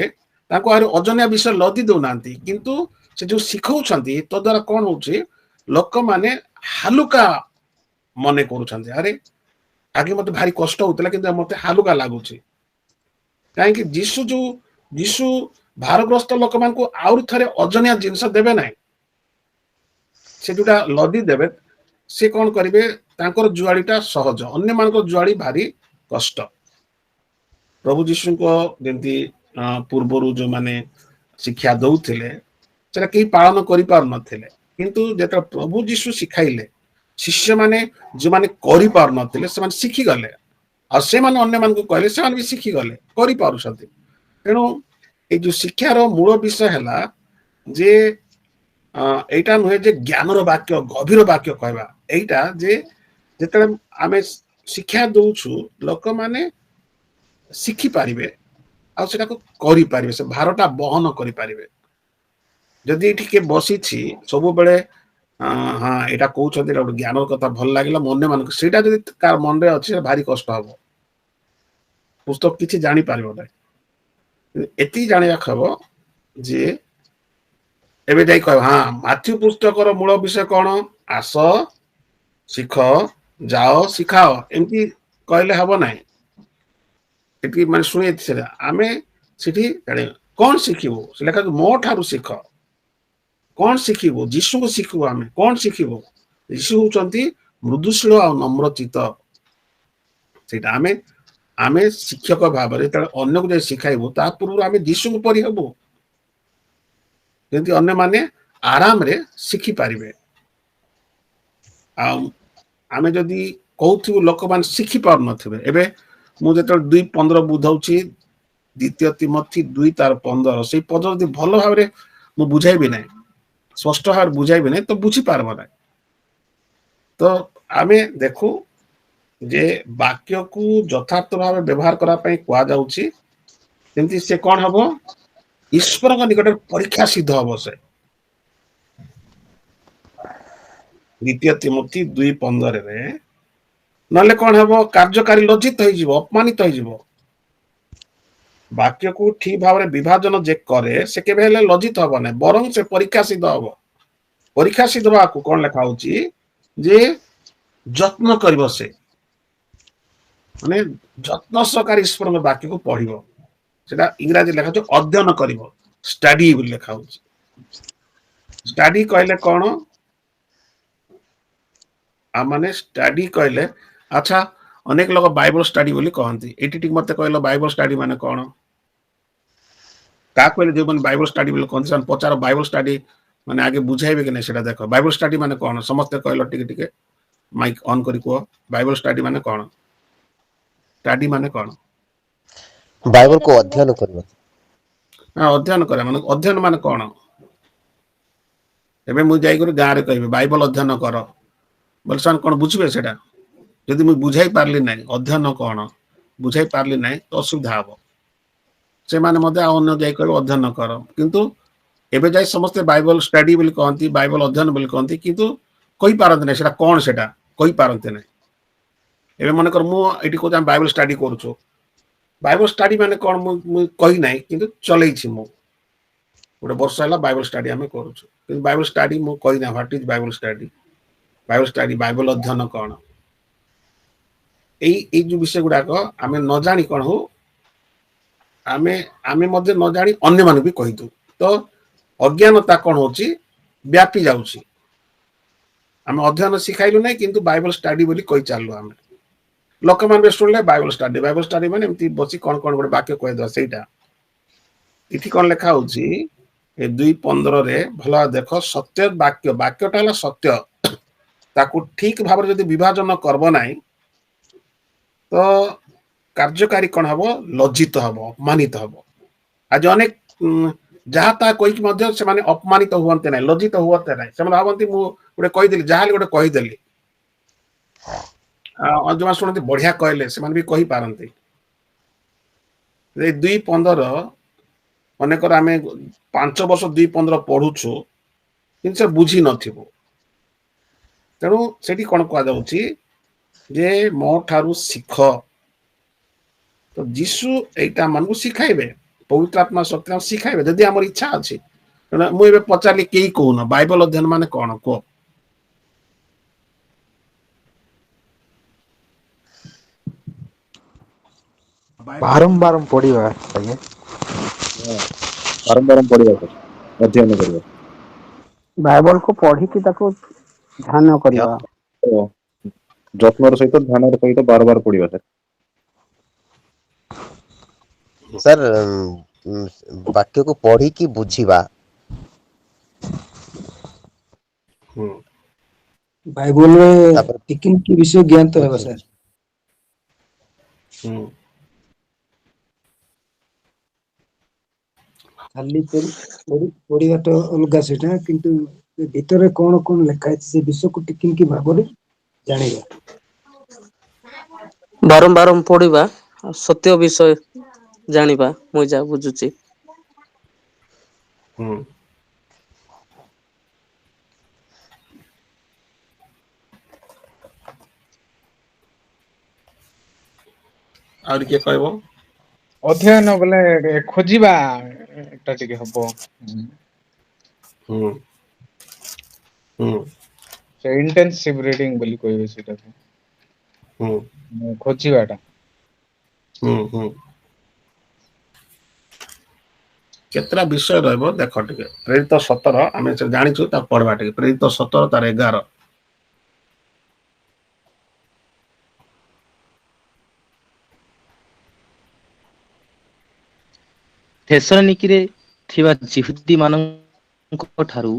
ତାଙ୍କୁ ଆହୁରି ଅଜନିଆ ବିଷୟ ଲଦି ଦଉନାହାନ୍ତି କିନ୍ତୁ ସେ ଯୋଉ ଶିଖଉଛନ୍ତି ତ ଦ୍ୱାରା କଣ ହଉଛି ଲୋକମାନେ ହାଲୁକା ମନେ କରୁଛନ୍ତି ଆରେ ଆगे ମତେ ଭାରି କଷ୍ଟ ହଉଥିଲା କିନ୍ତୁ ମତେ ହାଲୁକା ଲାଗୁଛି କାହିଁକି ଯୀଶୁ ଭାରଗ୍ରସ୍ତ ଲୋକମାନଙ୍କୁ ଆହୁରି ଥରେ ଅଜନିଆ ଜିନିଷ ଦେବେ ନାହିଁ ସେ ଯୋଉଟା ଲଦି ଦେବେ ସେ କଣ କରିବେ ତାଙ୍କର ଜୁଆଳିଟା ସହଜ ଅନ୍ୟମାନଙ୍କ ଜୁଆଳି ଭାରି କଷ୍ଟ ପ୍ରଭୁ ଯୀଶୁଙ୍କ ଯେମିତି ପୂର୍ବରୁ ଯୋଉମାନେ ଶିକ୍ଷା ଦଉଥିଲେ ସେଟା କେହି ପାଳନ କରିପାରୁନଥିଲେ କିନ୍ତୁ ଯେତେବେଳେ ପ୍ରଭୁ ଯୀଶୁ ଶିଖାଇଲେ ଶିଷ୍ୟମାନେ ଯୋଉମାନେ କରିପାରୁନଥିଲେ ସେମାନେ ଶିଖିଗଲେ ଆଉ ସେମାନେ ଅନ୍ୟମାନଙ୍କୁ କହିଲେ ସେମାନେ ବି ଶିଖିଗଲେ କରିପାରୁଛନ୍ତି ତେଣୁ ଏଇ ଯୋଉ ଶିକ୍ଷାର ମୂଳ ବିଷୟ ହେଲା ଯେ ଏଇଟା ନୁହେଁ ଯେ ଜ୍ଞାନର ବାକ୍ୟ ଗଭୀର ବାକ୍ୟ କହିବା ଏଇଟା ଯେ ଯେତେବେଳେ ଆମେ ଶିକ୍ଷା ଦଉଛୁ ଲୋକମାନେ ଶିଖିପାରିବେ ଆଉ ସେଟାକୁ କରିପାରିବେ, ସେ ଭାରଟା ବହନ କରିପାରିବେ। ଯଦି ଏଠି କିଏ ବସିଛି ସବୁବେଳେ ହଁ ଏଇଟା କହୁଛନ୍ତି, ଏଇଟା ଗୋଟେ ଜ୍ଞାନର କଥା ଭଲ ଲାଗିଲା ଅନ୍ୟମାନଙ୍କୁ, ସେଇଟା ଯଦି କାହାର ମନରେ ଅଛି ଭାରି କଷ୍ଟ ହବ, ପୁସ୍ତକ କିଛି ଜାଣିପାରିବ ନାହିଁ। ଏତିକି ଜାଣିବାକୁ ହବ ଯେ ଏବେ ଯାଇ କହିବ ହଁ ମାଥ୍ୟୁ ପୁସ୍ତକର ମୂଳ ବିଷୟ କଣ, ଆସ ଶିଖ ଯାଅ ଶିଖାଅ, ଏମିତି କହିଲେ ହବ ନାହିଁ। ଏଠି ମାନେ ଶୁଣି ସେଟା ଆମେ ସେଠି ଜାଣିବା କଣ ଶିଖିବୁ, ସେ ଲେଖା ମୋ ଠାରୁ ଶିଖ। କଣ ଶିଖିବୁ, ଯୀଶୁଙ୍କୁ ଶିଖିବୁ। ଆମେ କଣ ଶିଖିବୁ, ଯୀଶୁ ହଉଛନ୍ତି ମୃଦୁଶୀଳ ଆଉ ନମ୍ରଚିତ। ସେଇଟା ଆମେ ଆମେ ଶିକ୍ଷକ ଭାବରେ ଯେତେବେଳେ ଅନ୍ୟକୁ ଯାଇ ଶିଖାଇବୁ ତା ପୂର୍ବରୁ ଆମେ ଯୀଶୁଙ୍କୁ ପରି ହବୁ, ଯେମିତି ଅନ୍ୟମାନେ ଆରାମରେ ଶିଖିପାରିବେ। ଆଉ ଆମେ ଯଦି କହୁଥିବୁ ଲୋକମାନେ ଶିଖି ପାରୁନଥିବେ। ଏବେ ମୁଁ ଯେତେବେଳେ 2:15 ବୁଝଉଛି, 2 ତିମୋଥୀ 2:15 ସେଇ ପଦ ଯଦି ଭଲ ଭାବରେ ମୁଁ ବୁଝାଇବି ନାହିଁ, ସ୍ପଷ୍ଟ ଭାବରେ ବୁଝାଇବି ନାହିଁ, ତ ବୁଝିପାରିବ ନାହିଁ। ତ ଆମେ ଦେଖୁ ଯେ ବାକ୍ୟକୁ ଯଥାର୍ଥ ଭାବେ ବ୍ୟବହାର କରିବା ପାଇଁ କୁହାଯାଉଛି, ଯେମିତି ସେ କଣ ହବ, ଈଶ୍ୱରଙ୍କ ନିକଟରେ ପରୀକ୍ଷା ସିଦ୍ଧ ହବ। ସେ 2 ତିମୋଥୀ 2:15 ନହେଲେ କଣ ହବ, କାର୍ଯ୍ୟକାରୀ ଲଜ୍ଜିତ ହେଇଯିବ, ଅପମାନିତ ହେଇଯିବ। ବାକ୍ୟକୁ ଠିକ ଭାବରେ ବିଭାଜନ ଯେ କରେ ସେ କେବେ ହେଲେ ଲଜ୍ଜିତ ହବ ନାହିଁ, ବରଂ ସେ ପରୀକ୍ଷା ସିଦ୍ଧ ହବ। ପରୀକ୍ଷା ସିଦ୍ଧ ହବାକୁ କଣ ଲେଖା ହଉଛି ଯେ ଯତ୍ନ କରିବ, ସେ ମାନେ ଯତ୍ନ ସହକାରେ ଈଶ୍ୱରଙ୍କ ବାକ୍ୟକୁ ପଢିବ। ସେଟା ଇଂରାଜୀ ଲେଖା ହଉଛି ଅଧ୍ୟୟନ କରିବ, ଷ୍ଟଡି ବୋଲି ଲେଖା ହଉଛି। ଷ୍ଟଡି କହିଲେ କଣ, ମାନେ ଷ୍ଟଡି କହିଲେ, ଆଚ୍ଛା ଅନେକ ଲୋକ ବାଇବଲ ଷ୍ଟଡି ବୋଲି କହନ୍ତି। ଏଇଠି ଟିକେ ମତେ କହିଲ ବାଇବଲ ଷ୍ଟଡି ମାନେ କଣ? କାହା କହିଲେ ଯୋଉମାନେ ବାଇବଲ ଷ୍ଟଡି ବୋଲି କହନ୍ତି ସେମାନେ ପଚାର ବାଇବଲ ଷ୍ଟଡି ମାନେ ଆଗେ ବୁଝାଇବେ କି ନାହିଁ ସେଟା ଦେଖ। ବାଇବଲ ଷ୍ଟଡି ମାନେ କଣ ସମସ୍ତେ କହିଲ ଟିକେ ଟିକେ, ମାଇକ୍ ଅନ୍ କରି କୁହ। ବାଇବଲ ଷ୍ଟଡି ମାନେ କଣ? ଷ୍ଟଡି ମାନେ କଣ? ବାଇବଲକୁ ଅଧ୍ୟୟନ କରିବା। ଅଧ୍ୟୟନ କରିବା ମାନେ, ଅଧ୍ୟୟନ ମାନେ କଣ? ଏବେ ମୁଁ ଯାଇକରି ଗାଁରେ କହିବି ବାଇବଲ ଅଧ୍ୟୟନ କର ବୋଲେ ସେମାନେ କଣ ବୁଝିବେ ସେଟା? ଯଦି ମୁଁ ବୁଝାଇ ପାରିଲି ନାହିଁ ଅଧ୍ୟୟନ କଣ, ବୁଝାଇ ପାରିଲି ନାହିଁ ତ ଅସୁବିଧା ହବ। ସେମାନେ ମଧ୍ୟ ଆଉ ଅନ୍ୟ ଯାଇ କହିବେ ଅଧ୍ୟୟନ କର। କିନ୍ତୁ ଏବେ ଯାଇ ସମସ୍ତେ ବାଇବଲ ଷ୍ଟଡି ବୋଲି କହନ୍ତି, ବାଇବଲ ଅଧ୍ୟୟନ ବୋଲି କହନ୍ତି, କିନ୍ତୁ କହିପାରନ୍ତି ନାହିଁ ସେଟା କଣ, ସେଟା କହିପାରନ୍ତି ନାହିଁ। ଏବେ ମନେକର ମୁଁ ଏଇଠି କହୁଛି ଆମେ ବାଇବଲ ଷ୍ଟଡି କରୁଛୁ, ବାଇବଲ ଷ୍ଟଡି ମାନେ କଣ ମୁଁ କହି ନାହିଁ, କିନ୍ତୁ ଚଲେଇଛି। ମୁଁ ଗୋଟେ ବର୍ଷ ହେଲା ବାଇବଲ ଷ୍ଟଡି ଆମେ କରୁଛୁ, କିନ୍ତୁ ବାଇବଲ ଷ୍ଟଡି ମୁଁ କହିନା what is Bible study, Bible study Bible ଅଧ୍ୟୟନ କଣ। ଏଇ ଯୋଉ ବିଷୟ ଗୁଡାକ ଆମେ ନ ଜାଣି କଣ ହଉ, ଆମେ ମଧ୍ୟ ନ ଜାଣି ଅନ୍ୟମାନଙ୍କୁ ବି କହିଦଉ। ତ ଅଜ୍ଞାନତା କଣ ହଉଛି, ବ୍ୟାପି ଯାଉଛି। ଆମେ ଅଧ୍ୟୟନ ଶିଖାଇଲୁ ନାହିଁ, କିନ୍ତୁ ବାଇବଲ ଷ୍ଟଡି ବୋଲି କହି ଚାଲିଲୁ। ଆମେ ଲୋକମାନେ ଶୁଣିଲେ ବାଇବଲ ଷ୍ଟଡି, ବାଇବଲ ଷ୍ଟଡି ମାନେ ଏମିତି ବସି କଣ କଣ ଗୋଟେ ବାକ୍ୟ କହିଦେବା ସେଇଟା। ଏଠି କଣ ଲେଖା ହଉଛି ଏ 2:15 ଭଲ ଦେଖ, ସତ୍ୟ ବାକ୍ୟ, ବାକ୍ୟଟା ହେଲା ସତ୍ୟ, ତାକୁ ଠିକ ଭାବରେ ଯଦି ବିଭାଜନ କରବ ନାହିଁ ତ କାର୍ଯ୍ୟକାରୀ କଣ ହବ, ଲଜ୍ଜିତ ହବ, ଅପମାନିତ ହବ। ଆଜି ଅନେକ ଯାହା ତାହା କହିକି ମଧ୍ୟ ସେମାନେ ଅପମାନିତ ହୁଅନ୍ତି ନାହିଁ, ଲଜ୍ଜିତ ହୁଅନ୍ତି ନାହିଁ। ସେମାନେ ଭାବନ୍ତି ମୁଁ ଗୋଟେ କହିଦେଲି, ଯାହାହେଲେ ଗୋଟେ କହିଦେଲି। ଯୋଉମାନେ ଶୁଣନ୍ତି ବଢିଆ କହିଲେ, ସେମାନେ ବି କହିପାରନ୍ତି। 2:15 ମନେକର ଆମେ 5 ବର୍ଷ 2:15 ପଢୁଛୁ, କିନ୍ତୁ ସେ ବୁଝି ନଥିବ। ତେଣୁ ସେଠି କଣ କୁହାଯାଉଛି ଯେ ମୋ ଠାରୁ ଶିଖ। ତ ଯୀଶୁ ଏଇଟା ଆମକୁ ଶିଖାଇବେ, ପବିତ୍ର ଆତ୍ମା ଶକ୍ତି ଶିଖାଇବେ ଯଦି ଆମର ଇଚ୍ଛା ଅଛି। ତେଣୁ ମୁଁ ଏବେ ପଚାରିଲି, କେହି କହୁନ ବାଇବଲ ଅଧ୍ୟୟନ ମାନେ କଣ କୁହ? ବାରମ୍ବାର ପଢିବା ଆଜ୍ଞା। ବାରମ୍ବାର ପଢିବା କଥା, ଅଧ୍ୟୟନ କରିବା। ବାଇବଲକୁ ପଢିକି ତାକୁ ଧ୍ୟାନ କରିବା। ଯତ୍ନର ସହିତ ଧ୍ୟାନର ସହିତ ବାର ବାର ପଢିବା ସାର୍। ସାର୍ ବାକ୍ୟକୁ ପଢିକି ବୁଝିବା। ହୁଁ। ବାଇବଲରେ ତାପରେ ଟିକି ନିକି ବିଷୟ ଜ୍ଞାତ ହେବା ବୁଝି ସାର୍। ହୁଁ। ଖାଲି ପଢିବାଟା ଅଲଗା ସେଇଟା, କିନ୍ତୁ ଭିତରେ କଣ କଣ ଲେଖା ହେଇଛି ସେ ବିଷୟକୁ ଟିକି ନିକି ଭାବରେ ଜାଣିବା। ବାରମ୍ବାର ପଢିବା ଆଉ ସତ୍ୟ ବିଷୟ ଜାଣିବା ମୁଁ ଯାହା ବୁଝୁଛି। ହୁଁ। ଆହୁରି କିଏ କହିବ? ଅଧ୍ୟୟନ ବୋଲେ ଖୋଜିବା ଏଟା ଟିକେ ହବ। ହୁଁ ହୁଁ ସେ ଇଣ୍ଟେନସିଭ ରିଡିଙ୍ଗ ବୋଲି କହିବେ ସେଇଟାକୁ। ହୁଁ ଖୋଜିବାଟା। ହୁଁ ହୁଁ। କେତେଟା ବିଷୟ ରହିବ ଦେଖ ଟିକେ। ପ୍ରେରିତ 17 ଆମେ ଜାଣିଛୁ ତାକୁ ପଢବା ଟିକେ। ପ୍ରେରିତ 17 ତାର 11। ଥେସଲୋନିକିରେ ଥିବା ଯିହୁଦୀ ମାନଙ୍କ ଠାରୁ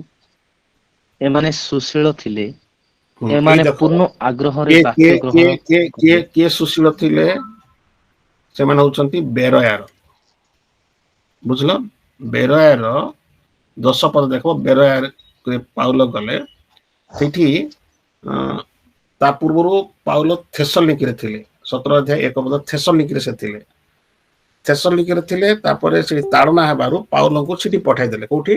ଏମାନେ ସୁଶୀଳ ଥିଲେ। ହୁଁ ଏଇ ଏମାନେ ଦେଖ ପୂର୍ଣ୍ଣ ଆଗ୍ରହରେ କିଏ କିଏ ବାକ୍ୟ କିଏ ଗ୍ରହଣ କିଏ କିଏ କଲେ। କିଏ ସୁଶୀଳ ଥିଲେ? ସେମାନେ ହଉଛନ୍ତି ବେରୟାର। ବୁଝିଲ ବେରୟାର 10 ପଦ ଦେଖ ବେରୟାର ପାଉଲ ଗଲେ ସେଇଠି ତା ପୂର୍ବରୁ ପାଉଲ ଥେସଲୋନିକିରେ ଥିଲେ। 17 ଅଧ୍ୟାୟ 1 ପଦ ଥେସଲୋନିକିରେ ସେ ଥିଲେ। ଥେସଲୋନିକିରେ ଥିଲେ ତାପରେ ସେଠି ତାଡନା ହେବାରୁ ପାଉଲଙ୍କୁ ସେଠି ପଠାଇଦେଲେ। କୋଉଠି?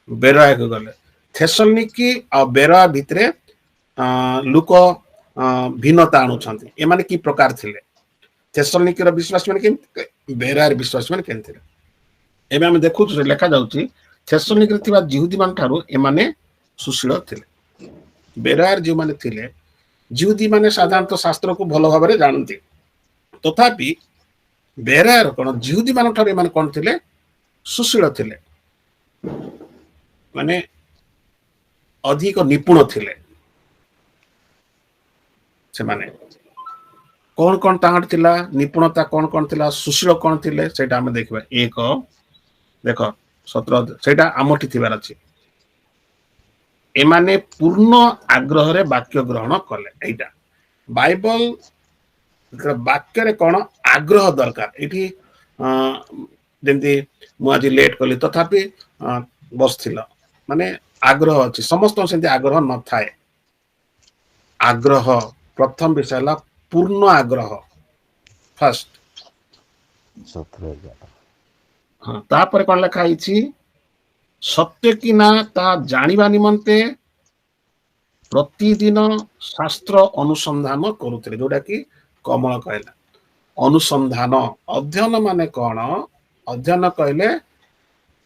ବେରୟାକୁ ଗଲେ। ଥେସଲୋନିକି ଆଉ ବେରୟା ଭିତରେ ଲୋକ ଭିନ୍ନତା ଆଣୁଛନ୍ତି। ଏମାନେ କି ପ୍ରକାର ଥିଲେ? ଥେସଲୋନିକିର ବିଶ୍ୱାସୀ ମାନେ କେମିତି? ବେରୟାର ବିଶ୍ୱାସୀ ମାନେ କେମିତି ଥିଲେ? ଏବେ ଆମେ ଦେଖୁଛୁ ଯେ ଲେଖା ଯାଉଛି ଥେସଲୋନିକିରେ ଥିବା ଯିହୁଦୀ ମାନ ଠାରୁ ଏମାନେ ସୁଶୀଳ ଥିଲେ। ବେରୟାର ଯେଉଁମାନେ ଥିଲେ ଯିହୁଦୀ ମାନେ ସାଧାରଣତଃ ଶାସ୍ତ୍ରକୁ ଭଲ ଭାବରେ ଜାଣନ୍ତି। ତଥାପି ବେରୟାର କଣ ଯିହୁଦୀ ମାନଙ୍କ ଠାରୁ ଏମାନେ କଣ ଥିଲେ? ସୁଶୀଳ ଥିଲେ। ମାନେ ଅଧିକ ନିପୁଣ ଥିଲେ ସେମାନେ। କଣ କଣ ତାଙ୍କର ଥିଲା ନିପୁଣତା? କଣ କଣ ଥିଲା? ସୁଶୀଳ କଣ ଥିଲେ? ସେଇଟା ଆମେ ଦେଖିବା। 1 ଦେଖ 17 ସେଇଟା ଆମଠି ଥିବାର ଅଛି। ଏମାନେ ପୂର୍ଣ୍ଣ ଆଗ୍ରହରେ ବାକ୍ୟ ଗ୍ରହଣ କଲେ। ଏଇଟା ବାଇବଲ ବାକ୍ୟରେ କଣ ଆଗ୍ରହ ଦରକାର। ଏଇଠି ଯେମିତି ମୁଁ ଆଜି ଲେଟ୍ କଲି ତଥାପି ବସିଥିଲ ମାନେ ଆଗ୍ରହ ଅଛି। ସମସ୍ତଙ୍କ ସେମିତି ଆଗ୍ରହ ନଥାଏ। ଆଗ୍ରହ ପ୍ରଥମ ବିଷୟ ହେଲା ପୂର୍ଣ୍ଣ ଆଗ୍ରହ ଫାଷ୍ଟ। ହଁ ତାପରେ କଣ ଲେଖା ହେଇଛି? ସତ୍ୟ କି ନା ତାହା ଜାଣିବା ନିମନ୍ତେ ପ୍ରତିଦିନ ଶାସ୍ତ୍ର ଅନୁସନ୍ଧାନ କରୁଥିଲେ। ଯୋଉଟା କି କମଳ କହିଲା ଅନୁସନ୍ଧାନ। ଅଧ୍ୟୟନ ମାନେ କଣ? ଅଧ୍ୟୟନ କହିଲେ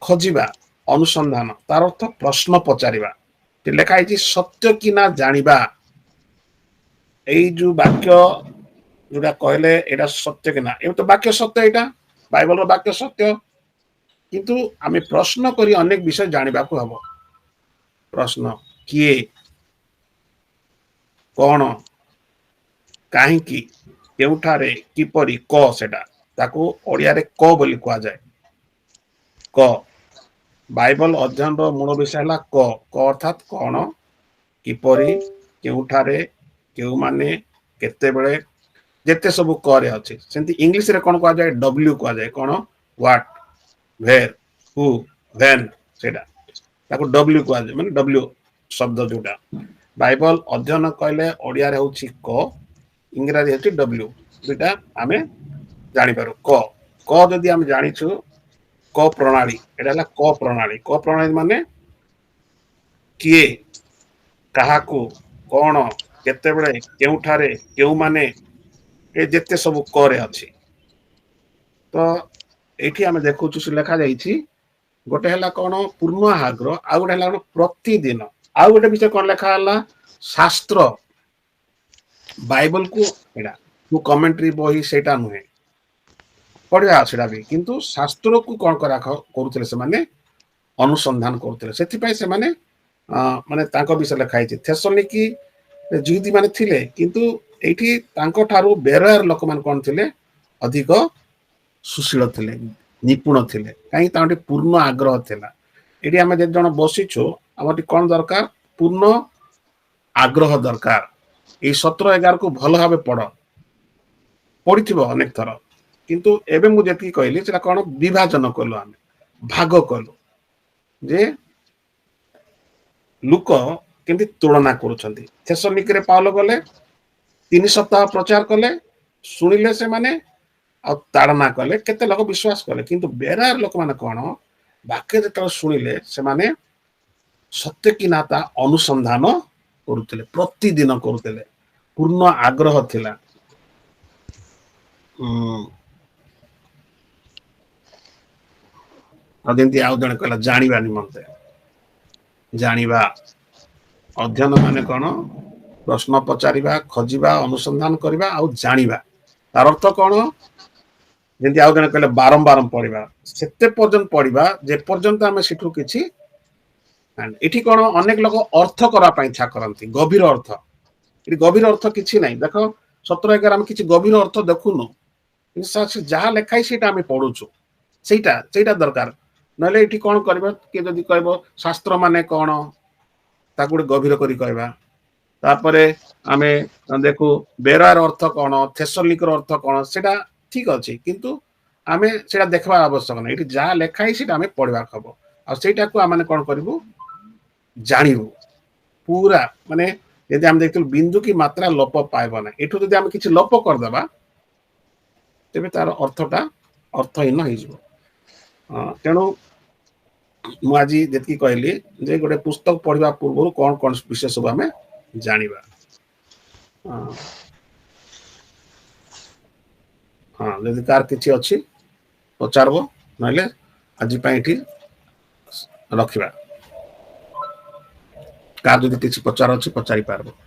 ଖୋଜିବା। ଅନୁସନ୍ଧାନ ତାର ଅର୍ଥ ପ୍ରଶ୍ନ ପଚାରିବା। ଲେଖା ହେଇଛି ସତ୍ୟ କି ନା ଜାଣିବା। ଏଇ ଯୋଉ ବାକ୍ୟ ଯୋଉଟା କହିଲେ ଏଇଟା ସତ୍ୟ କି ନା? ଏବେ ତ ବାକ୍ୟ ସତ୍ୟ। ଏଇଟା ବାଇବଲର ବାକ୍ୟ ସତ୍ୟ। କିନ୍ତୁ ଆମେ ପ୍ରଶ୍ନ କରି ଅନେକ ବିଷୟ ଜାଣିବାକୁ ହବ। ପ୍ରଶ୍ନ କିଏ? କଣ? କାହିଁକି? କେଉଁଠାରେ? କିପରି? କ ସେଟା ତାକୁ ଓଡିଆରେ କ ବୋଲି କୁହାଯାଏ। କ ବାଇବଲ ଅଧ୍ୟୟନର ମୂଳ ବିଷୟ ହେଲା କ। କ ଅର୍ଥାତ୍ କଣ? କିପରି? କେଉଁଠାରେ? କେଉଁମାନେ? କେତେବେଳେ? ଯେତେ ସବୁ କରେ ଅଛି। ସେମିତି ଇଂଲିଶ ରେ କଣ କୁହାଯାଏ? ଡବ୍ଲ୍ୟୁ କୁହାଯାଏ। କଣ? ହ୍ୱାଟ, ଭେର, ହୁ, ଭେନ ସେଇଟା ତାକୁ ଡବ୍ଲ୍ୟୁ କୁହାଯାଏ। ମାନେ ଡବ୍ଲ୍ୟୁ ଶବ୍ଦ ଯୋଉଟା ବାଇବଲ ଅଧ୍ୟୟନ କହିଲେ ଓଡିଆରେ ହଉଛି କ, ଇଂରାଜୀ ହଉଛି ଡବ୍ଲ୍ୟୁ। ଦୁଇଟା ଆମେ ଜାଣିପାରୁ। କ କ ଯଦି ଆମେ ଜାଣିଛୁ କ ପ୍ରଣାଳୀ ଏଇଟା ହେଲା କ ପ୍ରଣାଳୀ। କ ପ୍ରଣାଳୀ ମାନେ କିଏ? କାହାକୁ? କଣ? କେତେବେଳେ? କେଉଁଠାରେ? କେଉଁମାନେ? ଏ ଯେତେ ସବୁ କରେ ଅଛି। ତ ଏଇଠି ଆମେ ଦେଖୁଛୁ ସେ ଲେଖା ଯାଇଛି ଗୋଟେ ହେଲା କଣ ପୂର୍ଣ୍ଣ ଆଗ୍ରହ। ଆଉ ଗୋଟେ ହେଲା କଣ ପ୍ରତିଦିନ। ଆଉ ଗୋଟେ ବିଷୟ କଣ ଲେଖା ହେଲା? ଶାସ୍ତ୍ର। ବାଇବଲକୁ ଏଇଟା ମୁଁ କମେଣ୍ଟ୍ରି ବହି ସେଇଟା ନୁହେଁ ପଢିବା ସେଟା ବି। କିନ୍ତୁ ଶାସ୍ତ୍ରକୁ କଣ କରୁଥିଲେ ସେମାନେ? ଅନୁସନ୍ଧାନ କରୁଥିଲେ। ସେଥିପାଇଁ ସେମାନେ ମାନେ ତାଙ୍କ ବିଷୟ ଲେଖା ହେଇଛି। ଥେସଲୋନିକି ଯିହୁଦୀ ମାନେ ଥିଲେ କିନ୍ତୁ ଏଇଠି ତାଙ୍କ ଠାରୁ ବେରୟାର ଲୋକମାନେ କଣ ଥିଲେ? ଅଧିକ ସୁଶୀଳ ଥିଲେ, ନିପୁଣ ଥିଲେ। କାହିଁକି? ତାଙ୍କ ପୂର୍ଣ୍ଣ ଆଗ୍ରହ ଥିଲା। ଏଠି ଆମେ ଯେତେ ଜଣ ବସିଛୁ ଆମର ଟିକେ କଣ ଦରକାର? ପୂର୍ଣ୍ଣ ଆଗ୍ରହ ଦରକାର। ଏଇ 17, 11 କୁ ଭଲ ଭାବେ ପଢ। ପଢିଥିବ ଅନେକ ଥର। କିନ୍ତୁ ଏବେ ମୁଁ ଯେତିକି କହିଲି ସେଟା କଣ ବିଭାଜନ କଲୁ, ଆମେ ଭାଗ କଲୁ ଯେ ଲୋକ କେମିତି ତୁଳନା କରୁଛନ୍ତି। ଥେସଲୋନିକିରେ ପାଉଲ ଗଲେ 3 ସପ୍ତାହ ପ୍ରଚାର କଲେ। ଶୁଣିଲେ ସେମାନେ ଆଉ ତାଡ଼ନା କଲେ, କେତେ ଲୋକ ବିଶ୍ୱାସ କଲେ, କିନ୍ତୁ ବେରାର ଲୋକମାନେ କଣ ବାକ୍ୟ ଯେତେବେଳେ ଶୁଣିଲେ ସେମାନେ ସତ୍ୟ କି ନା ତା ଅନୁସନ୍ଧାନ କରୁଥିଲେ, ପ୍ରତିଦିନ କରୁଥିଲେ, ପୂର୍ଣ୍ଣ ଆଗ୍ରହ ଥିଲା। ଆଉ ଯେମିତି ଆଉ ଜଣେ କହିଲା ଜାଣିବା ନିମନ୍ତେ, ଜାଣିବା ଅଧ୍ୟୟନ ମାନେ କଣ? ପ୍ରଶ୍ନ ପଚାରିବା, ଖୋଜିବା, ଅନୁସନ୍ଧାନ କରିବା ଆଉ ଜାଣିବା। ତାର ଅର୍ଥ କଣ? ଯେମିତି ଆଉ ଜଣେ କହିଲେ ବାରମ୍ବାର ପଢିବା, ସେତେ ପର୍ଯ୍ୟନ୍ତ ପଢିବା ଯେ ପର୍ଯ୍ୟନ୍ତ ଆମେ ସେଠୁ କିଛି। ଏଠି କଣ ଅନେକ ଲୋକ ଅର୍ଥ କରିବା ପାଇଁ ଇଚ୍ଛା କରନ୍ତି, ଗଭୀର ଅର୍ଥ। ଏଠି ଗଭୀର ଅର୍ଥ କିଛି ନାହିଁ। ଦେଖ 17-11 ଆମେ କିଛି ଗଭୀର ଅର୍ଥ ଦେଖୁନୁ, କିନ୍ତୁ ଯାହା ଲେଖା ହେଇଛି ସେଇଟା ଆମେ ପଢୁଛୁ, ସେଇଟା ଦରକାର। ନହେଲେ ଏଠି କଣ କରିବ, କିଏ ଯଦି କହିବ ଶାସ୍ତ୍ର ମାନେ କଣ, ତାକୁ ଗୋଟେ ଗଭୀର କରି କହିବା। ତାପରେ ଆମେ ଦେଖୁ ବେରାର ଅର୍ଥ କଣ, ଥେସଲିକର ଅର୍ଥ କଣ, ସେଟା ଠିକ ଅଛି, କିନ୍ତୁ ଆମେ ସେଇଟା ଦେଖିବା ଆବଶ୍ୟକ ନାହିଁ। ଏଠି ଯାହା ଲେଖା ହେଇଛି ସେଇଟା ଆମେ ପଢିବାକୁ ହବ, ଆଉ ସେଇଟାକୁ ଆମେ କଣ କରିବୁ, ଜାଣିବୁ ପୁରା। ମାନେ ଯଦି ଆମେ ଦେଖିଥିଲୁ ବିନ୍ଦୁ କି ମାତ୍ରା ଲୋପ ପାଇବ ନାହିଁ, ଏଠୁ ଯଦି ଆମେ କିଛି ଲୋପ କରିଦେବା ତେବେ ତାର ଅର୍ଥଟା ଅର୍ଥହୀନ ହେଇଯିବ। ତେଣୁ ମୁଁ ଆଜି ଯେତିକି କହିଲି ଯେ ଗୋଟେ ପୁସ୍ତକ ପଢିବା ପୂର୍ବରୁ କଣ କଣ ବିଷୟ ସବୁ ଆମେ ଜାଣିବା। ହଁ, ଯଦି କାହାର କିଛି ଅଛି ପଚାରବ, ନହେଲେ ଆଜି ପାଇଁ ଏଠି ରଖିବା। କାହାର ଯଦି କିଛି ପଚାର ଅଛି ପଚାରି ପାରବ।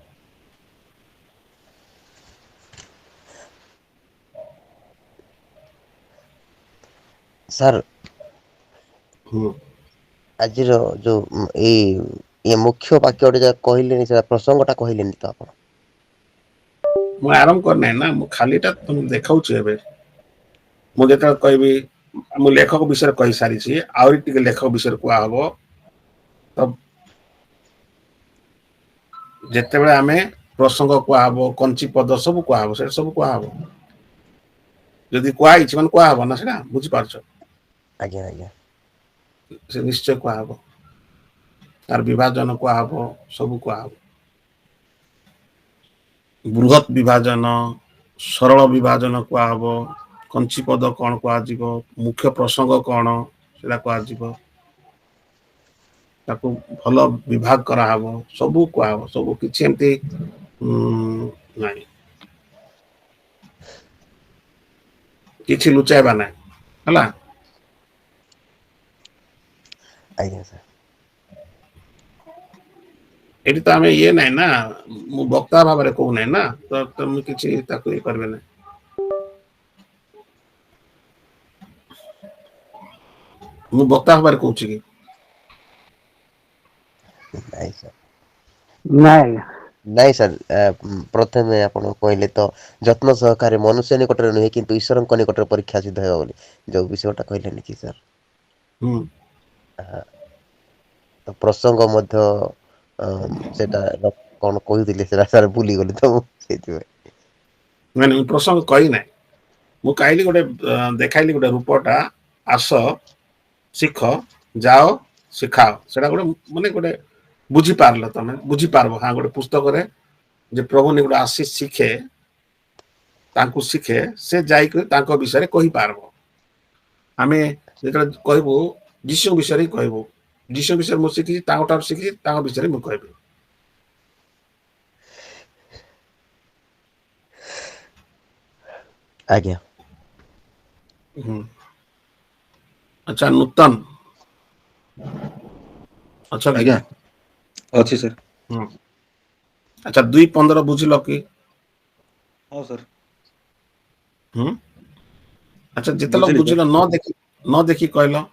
ସାର୍, ହୁଁ, ଆଜିର ଯୋଉ ଏଇ ମୁଖ୍ୟ ବାକ୍ୟଟେ ଯାହା କହିଲେନି, ସେଟା ପ୍ରସଙ୍ଗଟା କହିଲେନି ତ ଆପଣ? ମୁଁ ଆରମ୍ଭ କରିନାହିଁ ନା, ମୁଁ ଖାଲିଟା ତମକୁ ଦେଖାଉଛି। ଏବେ ମୁଁ ଯେତେବେଳେ କହିବି, ମୁଁ ଲେଖକ ବିଷୟରେ କହିସାରିଛି, ଆହୁରି ଟିକେ ଲେଖକ ବିଷୟରେ କୁହାହବ। ତ ଯେତେବେଳେ ଆମେ ପ୍ରସଙ୍ଗ କୁହାହବ, କଞ୍ଚି ପଦ ସବୁ କୁହାହବ, ସେଇଟା ସବୁ କୁହାହବ। ଯଦି କୁହାହେଇଛି ମାନେ କୁହାହବ ନା, ସେଇଟା ବୁଝିପାରୁଛ? ଆଜ୍ଞା ଆଜ୍ଞା। ସେ ନିଶ୍ଚୟ କୁହାହବ, ତାର ବିଭାଜନ କୁହାହବ, ସବୁ କୁହାହବ। ବୃହତ୍ ବିଭାଜନ, ସରଳ ବିଭାଜନ କୁହାହବ, କଞ୍ଚି ପଦ କଣ କୁହାଯିବ, ମୁଖ୍ୟ ପ୍ରସଙ୍ଗ କଣ ସେଟା କୁହାଯିବ, ତାକୁ ଭଲ ବିଭାଗ କରାହବ, ସବୁ କୁହାହବ, ସବୁ କିଛି ଏମିତି ନାହିଁ, କିଛି ଲୁଚାଇବା ନାହିଁ, ହେଲା। ଆଜ୍ଞା ସାର୍। ଏଠି ତ ଆମେ ଇଏ ନାହିଁ ନା, ମୁଁ ବକ୍ତା ଭାବରେ କହୁନାହିଁ ନା, ତ ତମେ କିଛି ତାକୁ ଇଏ କରିବେ ନାହିଁ। ମୁଁ ବକ୍ତା ଭାବରେ କହୁଛି କି? ନାଇଁ ସାର୍। ନାଇଁ ଆଜ୍ଞା। ନାଇଁ ସାର୍, ପ୍ରଥମେ ଆପଣ କହିଲେ ତ ଯତ୍ନ ସହକାରେ ମନୁଷ୍ୟ ନିକଟରେ ନୁହେଁ କିନ୍ତୁ ଈଶ୍ୱରଙ୍କ ନିକଟରେ ପରୀକ୍ଷା ସିଦ୍ଧ ହେବ ବୋଲି, ଯୋଉ ବିଷୟଟା କହିଲେନି କି ସାର୍? ହୁଁ, ତ ପ୍ରସଙ୍ଗ ମଧ୍ୟ ସେଟା କଣ କହିଥିଲି ସେଟା ସାର୍ ଭୁଲିଗଲି ତ, ମୁଁ ସେଇଥିପାଇଁ। ମାନେ ମୁଁ ପ୍ରସଙ୍ଗ କହିନାହିଁ, ମୁଁ କହିଲି ଗୋଟେ ଦେଖାଇଲି ଗୋଟେ ରୂପଟା, ଆସ ଶିଖ, ଯାଅ ଶିଖାଅ, ସେଟା ଗୋଟେ ମାନେ ଗୋଟେ ବୁଝିପାରିଲ, ତମେ ବୁଝିପାରିବ। ହଁ, ଗୋଟେ ପୁସ୍ତକରେ ଯେ ପ୍ରଭୁ ନିକଟ ଆସି ଶିଖେ, ତାଙ୍କୁ ଶିଖେ, ସେ ଯାଇକରି ତାଙ୍କ ବିଷୟରେ କହିପାରିବ। ଆମେ ଯେତେବେଳେ କହିବୁ ଯୀଶୁ ବିଷୟରେ ହିଁ କହିବୁ, ଯୀଶୁ ବିଷୟରେ ମୁଁ ଶିଖିଛି, ତାଙ୍କ ଠାରୁ ଶିଖିଛି, ତାଙ୍କ ବିଷୟରେ ମୁଁ କହିବି। ଆଜ୍ଞା। ହୁଁ, ଆଚ୍ଛା ନୂତନ ଅଛ କି? ଆଜ୍ଞା, ଅଛି ସାର୍। ହୁଁ, ଆଚ୍ଛା 2:15 ବୁଝିଲ କି? ହଁ ସାର୍। ହୁଁ, ଆଚ୍ଛା ଯେତେବେଳେ ବୁଝିଲି ସାର୍। ବୁଝିଲ, ନ ଦେଖି କହିଲ।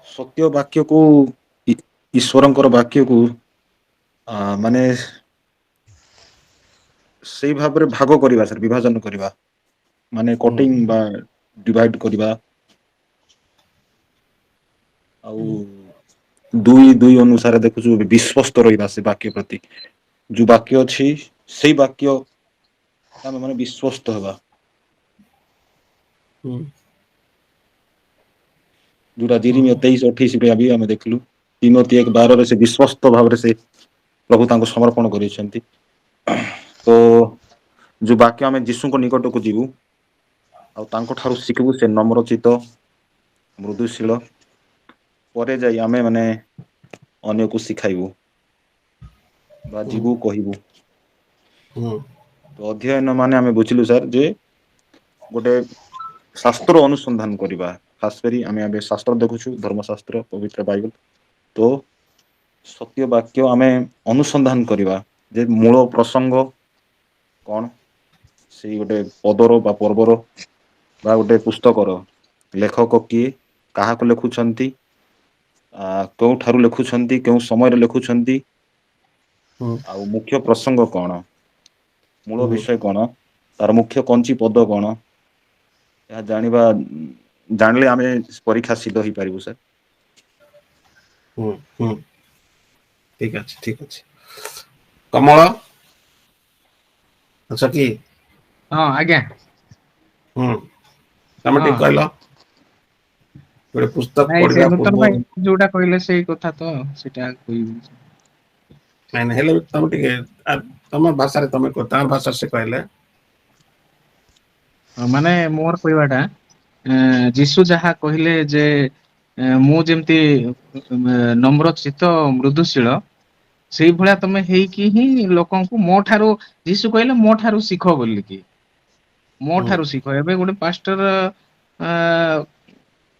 ସତ୍ୟ ବାକ୍ୟକୁ, ଈଶ୍ୱରଙ୍କର ବାକ୍ୟକୁ ମାନେ ସେଇ ଭାବରେ ଭାଗ କରିବା ସାର୍, ବିଭାଜନ କରିବା, ମାନେ ହୁଁ କଟିଂ ବା ଡିଭାଇଡ କରିବା। ଆଉ ଦୁଇ ଦୁଇ ଅନୁସାରେ ଦେଖୁଛୁ, ବିଶ୍ୱସ୍ତ ରହିବା ସେ ବାକ୍ୟ ପ୍ରତି। ଯୋଉ ବାକ୍ୟ ଅଛି ସେଇ ବାକ୍ୟ ଆମେ ମାନେ ବିଶ୍ଵସ୍ତ ହେବା। ହୁଁ, ଯୋଉଟା ହୁଁ, ଯିରିମିୟ 23-28 ବି ଆମେ ଦେଖିଲୁ। ତିମୋଥୀ 1:12 ସେ ବିଶ୍ୱସ୍ତ ଭାବରେ ସେ ପ୍ରଭୁ ତାଙ୍କୁ ସମର୍ପଣ କରିଛନ୍ତି। ତ ଯୋଉ ବାକ୍ୟ ଆମେ ଯୀଶୁଙ୍କ ନିକଟକୁ ଯିବୁ ଆଉ ତାଙ୍କ ଠାରୁ ଶିଖିବୁ ସେ ନମ୍ରଚିତ ମୃଦୁଶୀଳ, ପରେ ଯାଇ ଆମେ ମାନେ ଅନ୍ୟକୁ ଶିଖାଇବୁ ବା ଯିବୁ କହିବୁ। ହୁଁ ତ ଅଧ୍ୟୟନ ମାନେ ଆମେ ବୁଝିଲୁ ସାର୍ ଯେ ଗୋଟେ ଶାସ୍ତ୍ର ଅନୁସନ୍ଧାନ କରିବା, ଖାସ କରି ଆମେ ଏବେ ଶାସ୍ତ୍ର ଦେଖୁଛୁ, ଧର୍ମଶାସ୍ତ୍ର, ପବିତ୍ର ବାଇବଲ। ତ ସତ୍ୟ ବାକ୍ୟ ଆମେ ଅନୁସନ୍ଧାନ କରିବା ଯେ ମୂଳ ପ୍ରସଙ୍ଗ କଣ, ସେଇ ଗୋଟେ ପଦର ବା ପର୍ବର ବା ଗୋଟେ ପୁସ୍ତକର ଲେଖକ କିଏ, କାହାକୁ ଲେଖୁଛନ୍ତି, କେଉଁଠାରୁ ଲେଖୁଛନ୍ତି, କେଉଁ ସମୟରେ ଲେଖୁଛନ୍ତି, ହୁଁ ଆଉ ମୁଖ୍ୟ ପ୍ରସଙ୍ଗ କଣ, ମୂଳ ହୁଁ ବିଷୟ କଣ, ତାର ମୁଖ୍ୟ କଞ୍ଚି ପଦ କଣ, ଏହା ଜାଣିଲେ ଆମେ ପରୀକ୍ଷା ସିଦ୍ଧ ହେଇପାରିବୁ ସାର୍। ହୁଁ ହୁଁ ଠିକ ଅଛି, ଠିକ ଅଛି। କମଳ ଅଛ କି? ହଁ ଆଜ୍ଞା। ହୁଁ ତମେ ହଁ ଟିକେ କହିଲ। ଗୋଟେ ପୁସ୍ତକ ନାଇଁ ସେ ପଢିବା ନୂତନ ପୂର୍ବରୁ ଭାଇ ଯୋଉଟା କହିଲେ ସେଇ କଥା ତ ସେଇଟା କହିବି। ନାଇଁ ନାଇଁ ହେଲେ ତମେ ଟିକେ ତମ ଭାଷାରେ ତମେ ତାଙ୍କ ଭାଷାରେ ସେ କହିଲେ। ମାନେ ମୋର କହିବାଟା ଯୀଶୁ ଯାହା କହିଲେ ଯେ ମୁଁ ଯେମିତି ନମ୍ରଚିତ ମୃଦୁଶୀଳ, ସେଇଭଳିଆ ତମେ ହେଇକି ହିଁ ଲୋକଙ୍କୁ ମୋ ଠାରୁ, ଯୀଶୁ କହିଲେ ମୋ ଠାରୁ ଶିଖ ବୋଲିକି। ମୋ ହୁଁ ଠାରୁ ଶିଖ। ଏବେ ଗୋଟେ ପାଷ୍ଟର ଆ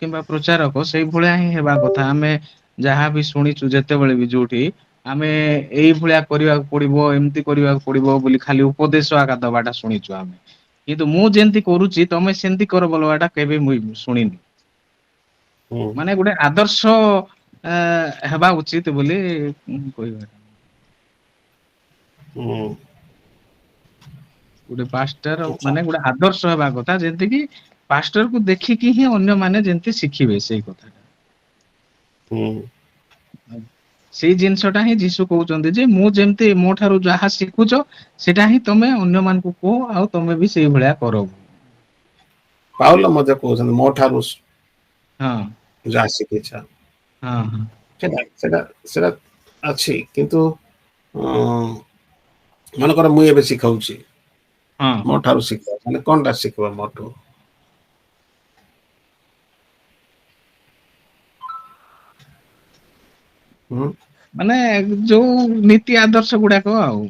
କିମ୍ବା ପ୍ରଚାରକ ସେଇଭଳିଆ ହିଁ ହେବା କଥା। ଆମେ ଯାହା ବି ଶୁଣିଛୁ ଯେତେବେଳେ ବି ଯୋଉଠି, ଆମେ ଏଇଭଳିଆ କରିବାକୁ ପଡିବ, ଏମିତି କରିବାକୁ ପଡିବ ବୋଲି ଖାଲି ଉପଦେଶ ଆକା ଦବାଟା ଶୁଣିଛୁ ଆମେ। କିନ୍ତୁ ମୁଁ ଯେମିତି କରୁଛି ତମେ ସେମିତି କର ବୋଲବାଟା କେବେ ମୁଇଁ ଶୁଣିନି। ହୁଁ ମାନେ ଗୋଟେ ଆଦର୍ଶ ହେବା ଉଚିତ ବୋଲି କହିବା। ହୁଁ ଗୋଟେ ପାଷ୍ଟର ଆଚ୍ଛା ମାନେ ଗୋଟେ ଆଦର୍ଶ ହେବା କଥା, ଯେମିତି କି ପାଷ୍ଟରକୁ ଦେଖିକି ହିଁ ଅନ୍ୟମାନେ ଯେମିତି ଶିଖିବେ ସେଇ କଥାଟା। ହୁଁ ସେଇ ଜିନିଷଟା ହିଁ ଯୀଶୁ କହୁଛନ୍ତି ଯେ ମୁଁ ଯେମିତି ମୋ ଠାରୁ ଯାହା ଶିଖୁଛ ସେଇଟା ହିଁ ତମେ ଅନ୍ୟ ମାନଙ୍କୁ କୁହ, ଆଉ ତମେ ବି ସେଇ ଭଳିଆ କର। ପାଉଲ ମଧ୍ୟ କହୁଛନ୍ତି ମୋ ଠାରୁ ହଁ ଯାହା ଶିଖିଛ। ହଁ ହଁ ସେଟା ଅଛି, କିନ୍ତୁ ମନେକର ମୁଁ ଏବେ ଶିଖଉଛି, ହଁ ମୋ ଠାରୁ ଶିଖ, ମାନେ କଣଟା ଶିଖିବ ମୋଠୁ? ହୁଁ ମାନେ ଯୋଉ ନୀତି ଆଦର୍ଶ ଗୁଡାକ ଆଉ।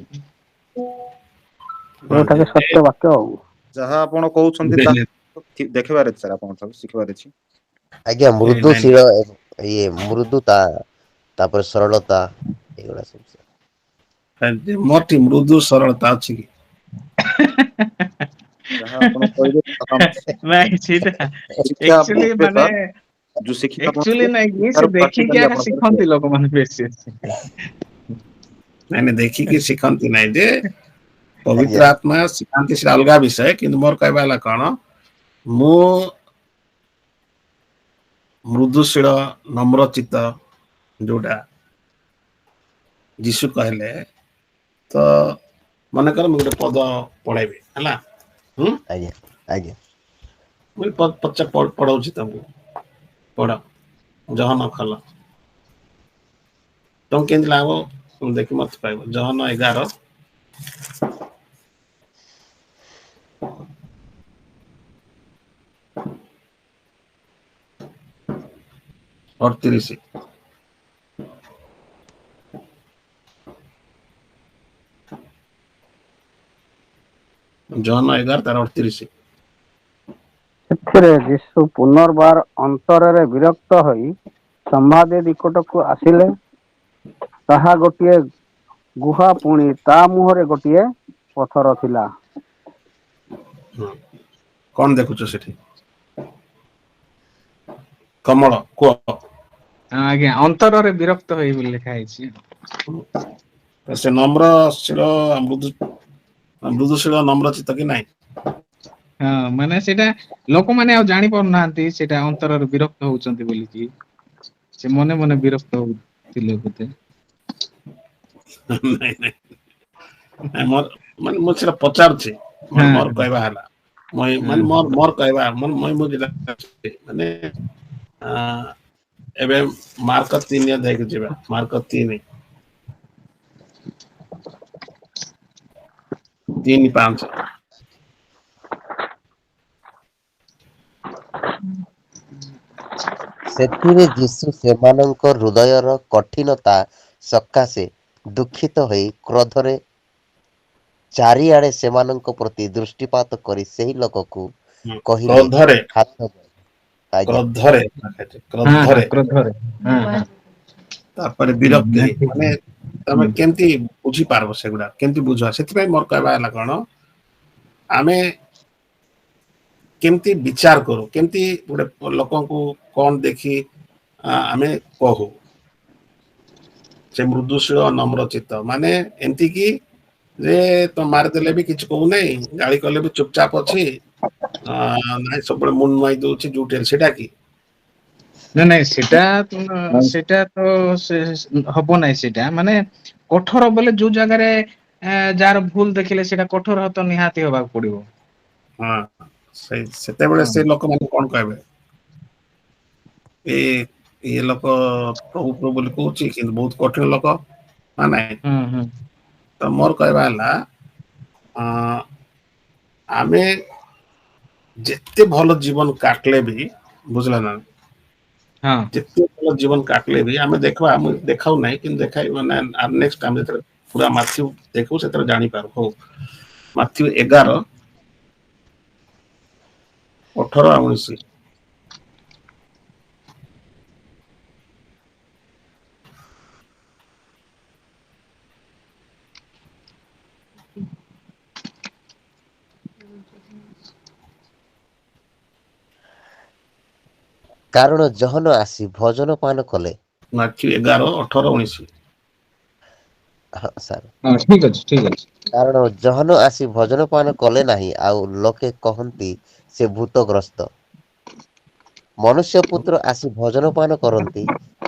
ହଁ ଯୋଉଟା କି ଯେମିତି ସତ୍ୟ ବାକ୍ୟ ଆଉ। ଯାହା ଆପଣ କହୁଛନ୍ତି ତାହା ଦେଖିବାର ଅଛି ସାର୍, ଆପଣ ଠାରୁ ଶିଖିବାର ଅଛି। ଆଜ୍ଞା ନାଇଁ ମୃଦୁଶୀଳ, ଇଏ ମୃଦୁତା, ତାପରେ ସରଳତା, ଏଇଗୁଡା ସବୁ। ମୋଟି ମୃଦୁ ସରଳତା ଅଛି କି? ଯାହା ଆପଣ କହିବେ ତାହା ନାଇଁ ସେଇଟା ଶିକ୍ଷା ଆକ୍ଚୁଆଲି ଦେବେ ମାନେ ସାର୍, ଯୋଉ ଶିକ୍ଷା ଆପଣ ଆକ୍ଚୁଆଲି ଦେବେ, ନାଇଁ କି ସେ ଶିକ୍ଷାର ଦେଖିକି ପ୍ରାକ୍ଟିକାଲି ଆକା ଆପଣଙ୍କର ଶିଖନ୍ତି ଦିଆଯିବ। ଲୋକମାନେ ବେଶୀ। ନାଇଁ ନାଇଁ ଦେଖିକି ଶିଖନ୍ତି ନାଇଁ ଯେ ଆଜ୍ଞା ପବିତ୍ର ଆତ୍ମା ଶିଖାନ୍ତି, ସେଟା ଅଲଗା ବିଷୟ। କିନ୍ତୁ ମୋର କହିବା ହେଲା କଣ, ମୁଁ ମୃଦୁଶୀଳ ନମ୍ରଚିତ ଯୋଉଟା ଯୀଶୁ କହିଲେ, ତ ମନେକର ମୁଁ ଗୋଟେ ପଦ ପଳେଇବି ହେଲା। ହୁଁ ଆଜ୍ଞା ଆଜ୍ଞା ମୁଁ ପଢଉଛି ତମକୁ, ପଢ ଜହନ ଖୋଲ। ତମକୁ କେମିତି ଲାଗବ ଦେଖି ମତେ କହିବ। ଜହନ 11 38। ଜହନ 11 ତାର 38। ସେଥିରେ ଯୀଶୁ ପୁନର୍ବାର ଅନ୍ତରରେ ବିରକ୍ତ ହୋଇ ସମାଧି ନିକଟକୁ ଆସିଲେ। ତାହା ଗୋଟିଏ ଗୁହା, ପୁଣି ତା ମୁହଁରେ ଗୋଟିଏ ପଥର ଥିଲା। ହୁଁ କଣ ଦେଖୁଛ ସେଠି? କମଳ କୁହ। ହଁ ଆଜ୍ଞା, ଅନ୍ତରରେ ବିରକ୍ତ ହେଇ ବୋଲି ଲେଖା ହେଇଛି। ସେ ନମ୍ରଶୀଳ ମୃଦୁଶୀଳ ନମ୍ରଚିତ କି ନାଇଁ? ହଁ ମାନେ ସେଇଟା ଲୋକମାନେ ଆଉ ଜାଣି ପାରୁନାହାନ୍ତି ସେଇଟା ଅନ୍ତରରେ ବିରକ୍ତ ହଉଛନ୍ତି ବୋଲିକି। ସେ ମନେ ମନେ ବିରକ୍ତ ହଉଥିଲେ ବୋଧେ। ନାଇଁ ନାଇଁ ମୋର ମାନେ ମୁଁ ସେଟା ପଚାରୁଛି। ହଁ ମୋର କହିବା ହେଲା, ହଁ ମାନେ ମୋର କହିବା ମାନେ ଏବେ ମାର୍କ 3 ଦେଖି ଯିବା। ମାର୍କ 3 3:5 ସେଥିରେ ଯୀଶୁ ସେମାନଙ୍କ ହୃଦୟର କଠିନତା ସକାଶେ ଦୁଃଖିତ ହୋଇ କ୍ରୋଧରେ ଚାରିଆଡ଼େ ସେମାନଙ୍କ ପ୍ରତି ଦୃଷ୍ଟିପାତ କରି ସେହି ଲୋକକୁ କହିଲେ, କ୍ରୋଧରେ ହାତ ବଢ଼। ଆଜ୍ଞା, କ୍ରୋଧରେ ହଁ କ୍ରୋଧରେ କ୍ରୋଧରେ ହଁ ତାପରେ ବିରକ୍ତି ନାଇଁ, ଠିକ ମାନେ ତମେ କେମିତି ବୁଝିପାରିବ ସେଗୁଡା କେମିତି ବୁଝ ସେଥିପାଇଁ ମୋର କହିବା ହେଲା କଣ ଆମେ କେମିତି ବିଚାର କରୁ କେମିତି ଗୋଟେ ଲୋକଙ୍କୁ କଣ ଦେଖି ଆମେ କହୁ ସେ ମୃଦୁଶୀଳ ନମ୍ର ଚିତ୍ତ ମାନେ ଏମିତି କି ଯେ ତ ମାରିଦେଲେ ବି କିଛି କହୁନାହିଁ ଗାଳି କଲେ ବି ଚୁପଚାପ ଅଛି ନାଇଁ ସବୁବେଳେ ମୁଣ୍ଡ ନୁଆଇ ଦଉଛି ଯୋଉଠି ହେଲେ ସେଇଟା କି ନାଇଁ ନାଇଁ ସେଟା ତ ହବ ନାହିଁ ସେଇଟା ମାନେ କଠୋର ବୋଲେ ଯୋଉ ଜାଗାରେ ଯାହାର ଭୁଲ ଦେଖିଲେ ସେଇଟା କଠୋର ତ ନିହାତି ହବାକୁ ପଡିବ। ହଁ ସେତେବେଳେ ହଁ ସେ ଲୋକମାନେ କଣ କହିବେ ଇଏ ଲୋକ ପ୍ରଭୁ ପ୍ରଭୁ ବୋଲି କହୁଛି କିନ୍ତୁ ବହୁତ କଠିନ ଲୋକ ନା ନାଇଁ ହୁଁ ହୁଁ ତ ମୋର କହିବା ହେଲା ଆମେ ଯେତେ ଭଲ ଜୀବନ କାଟିଲେ ବି ବୁଝିଲ ନା ହଁ ଯେତେ ଭଲ ଜୀବନ କାଟିଲେ ବି ଆମେ ଦେଖ ଆମ ଦେଖାଉ ନାହିଁ କିନ୍ତୁ ଦେଖାଇ ମାନେ ନେକ୍ସଟ ଆମେ ଯେତେବେଳେ ପୁରା ମାଥ୍ୟୁ ଦେଖୁ ସେତେବେଳେ ଜାଣିପାରୁ ହଉ ମାଥ୍ୟୁ 11:18-19 କାରଣ ଜହନ ଆସି ଭୋଜନ ପାନ କଲେ। ମାଥ୍ୟୁ 11:18-19 ହଁ ସାର୍, ହଁ ଠିକ ଅଛି ଠିକ ଅଛି। କାରଣ ଜହନ ଆସି ଭୋଜନ ପାନ କଲେ ନାହିଁ ଆଉ ଲୋକେ କହନ୍ତି ସେ ଭୂତଗ୍ରସ୍ତ। ମନୁଷ୍ୟ ପୁତ୍ର ଆସି ଭୋଜନ ପାନ କରନ୍ତି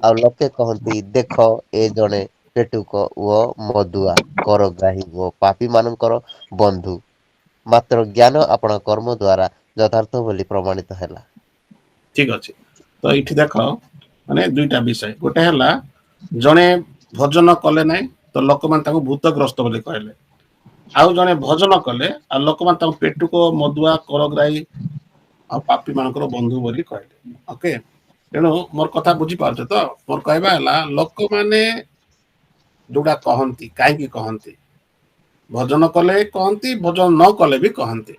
ଆଉ ଲୋକେ କହନ୍ତି ଦେଖ ଏ ଜଣେ ପେଟୁକ ଓ ମଦୁଆ କରଗ୍ରାହୀ ଓ ପାପୀ ମାନଙ୍କର ବନ୍ଧୁ। ମାତ୍ର ଜ୍ଞାନ ଆପଣା କର୍ମ ଦ୍ୱାରା ଯଥାର୍ଥ ବୋଲି ପ୍ରମାଣିତ ହେଲା। ଠିକ ଅଛି ତ ଏଇଠି ଦେଖ ମାନେ ଦୁଇଟା ବିଷୟ ଗୋଟେ ହେଲା ଜଣେ ଭୋଜନ କଲେ ନାହିଁ ତ ଲୋକମାନେ ତାଙ୍କୁ ଭୂତଗ୍ରସ୍ତ ବୋଲି କହିଲେ ଆଉ ଜଣେ ଭୋଜନ କଲେ ଆଉ ଲୋକମାନେ ତାଙ୍କୁ ପେଟୁକ ମଦୁଆ କରଗ୍ରାହୀ ଆଉ ପାପୀ ମାନଙ୍କର ବନ୍ଧୁ ବୋଲି କହିଲେ ଓକେ ତେଣୁ ମୋର କଥା ବୁଝିପାରୁଛ ତ ମୋର କହିବା ହେଲା ଲୋକମାନେ ଯୋଉଟା କହନ୍ତି କାହିଁକି କହନ୍ତି ଭୋଜନ କଲେ କହନ୍ତି ଭୋଜନ ନ କଲେ ବି କହନ୍ତି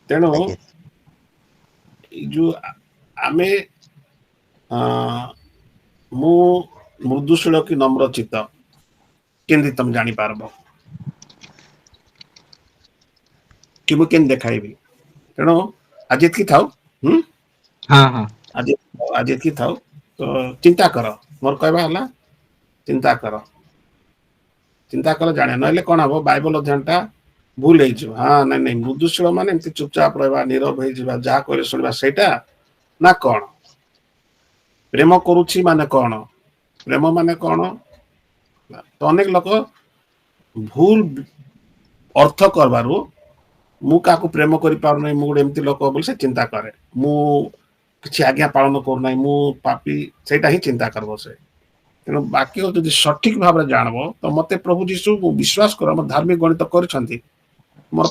ତେଣୁ ଆଜ୍ଞା ଏଇ ଯୋଉ ଆମେ ମୁଁ ମୃଦୁଶୀଳ କି ନମ୍ର ଚିତ୍ତ କେମିତି ତମେ ଜାଣିପାରିବ କି ମୁଁ କେମିତି ଦେଖାଇବି ତେଣୁ ଆଜି ଏତିକି ଥାଉ ହଁ ହଁ ଆଜି ଆଜି ଏତିକି ଥାଉ ତ ଚିନ୍ତା କର ମୋର କହିବା ହେଲା ଚିନ୍ତା କର ଚିନ୍ତା କଲେ ଜାଣେ ନହେଲେ କଣ ହବ ବାଇବଲ ଅଧ୍ୟୟନ ଟା ଭୁଲ ହେଇଯିବ ହଁ ନାଇଁ ନାଇଁ ମୃଦୁଶୀଳ ମାନେ ଏମିତି ଚୁପଚାପ ରହିବା ନିରବ ହେଇଯିବା ଯାହା କହିଲେ ଶୁଣିବା ସେଇଟା ନା କଣ ପ୍ରେମ କରୁଛି ମାନେ କଣ ପ୍ରେମ ମାନେ କଣ ତ ଅନେକ ଲୋକ ଭୁଲ ଅର୍ଥ କରବାରୁ ମୁଁ କାହାକୁ ପ୍ରେମ କରିପାରୁନାହିଁ ମୁଁ ଗୋଟେ ଏମିତି ଲୋକ ବୋଲି ସେ ଚିନ୍ତା କରେ ମୁଁ କିଛି ଆଜ୍ଞା ପାଳନ କରୁନାହିଁ ମୁଁ ପାପି ସେଇଟା ହିଁ ଚିନ୍ତା କରିବ ସେ ତେଣୁ ବାକ୍ୟ ଯଦି ସଠିକ ଭାବରେ ଜାଣବ ତ ମତେ ପ୍ରଭୁ ଯୀଶୁ ବିଶ୍ୱାସ କର ଆମ ଧାର୍ମିକ ଗଣିତ କରିଛନ୍ତି ମୋର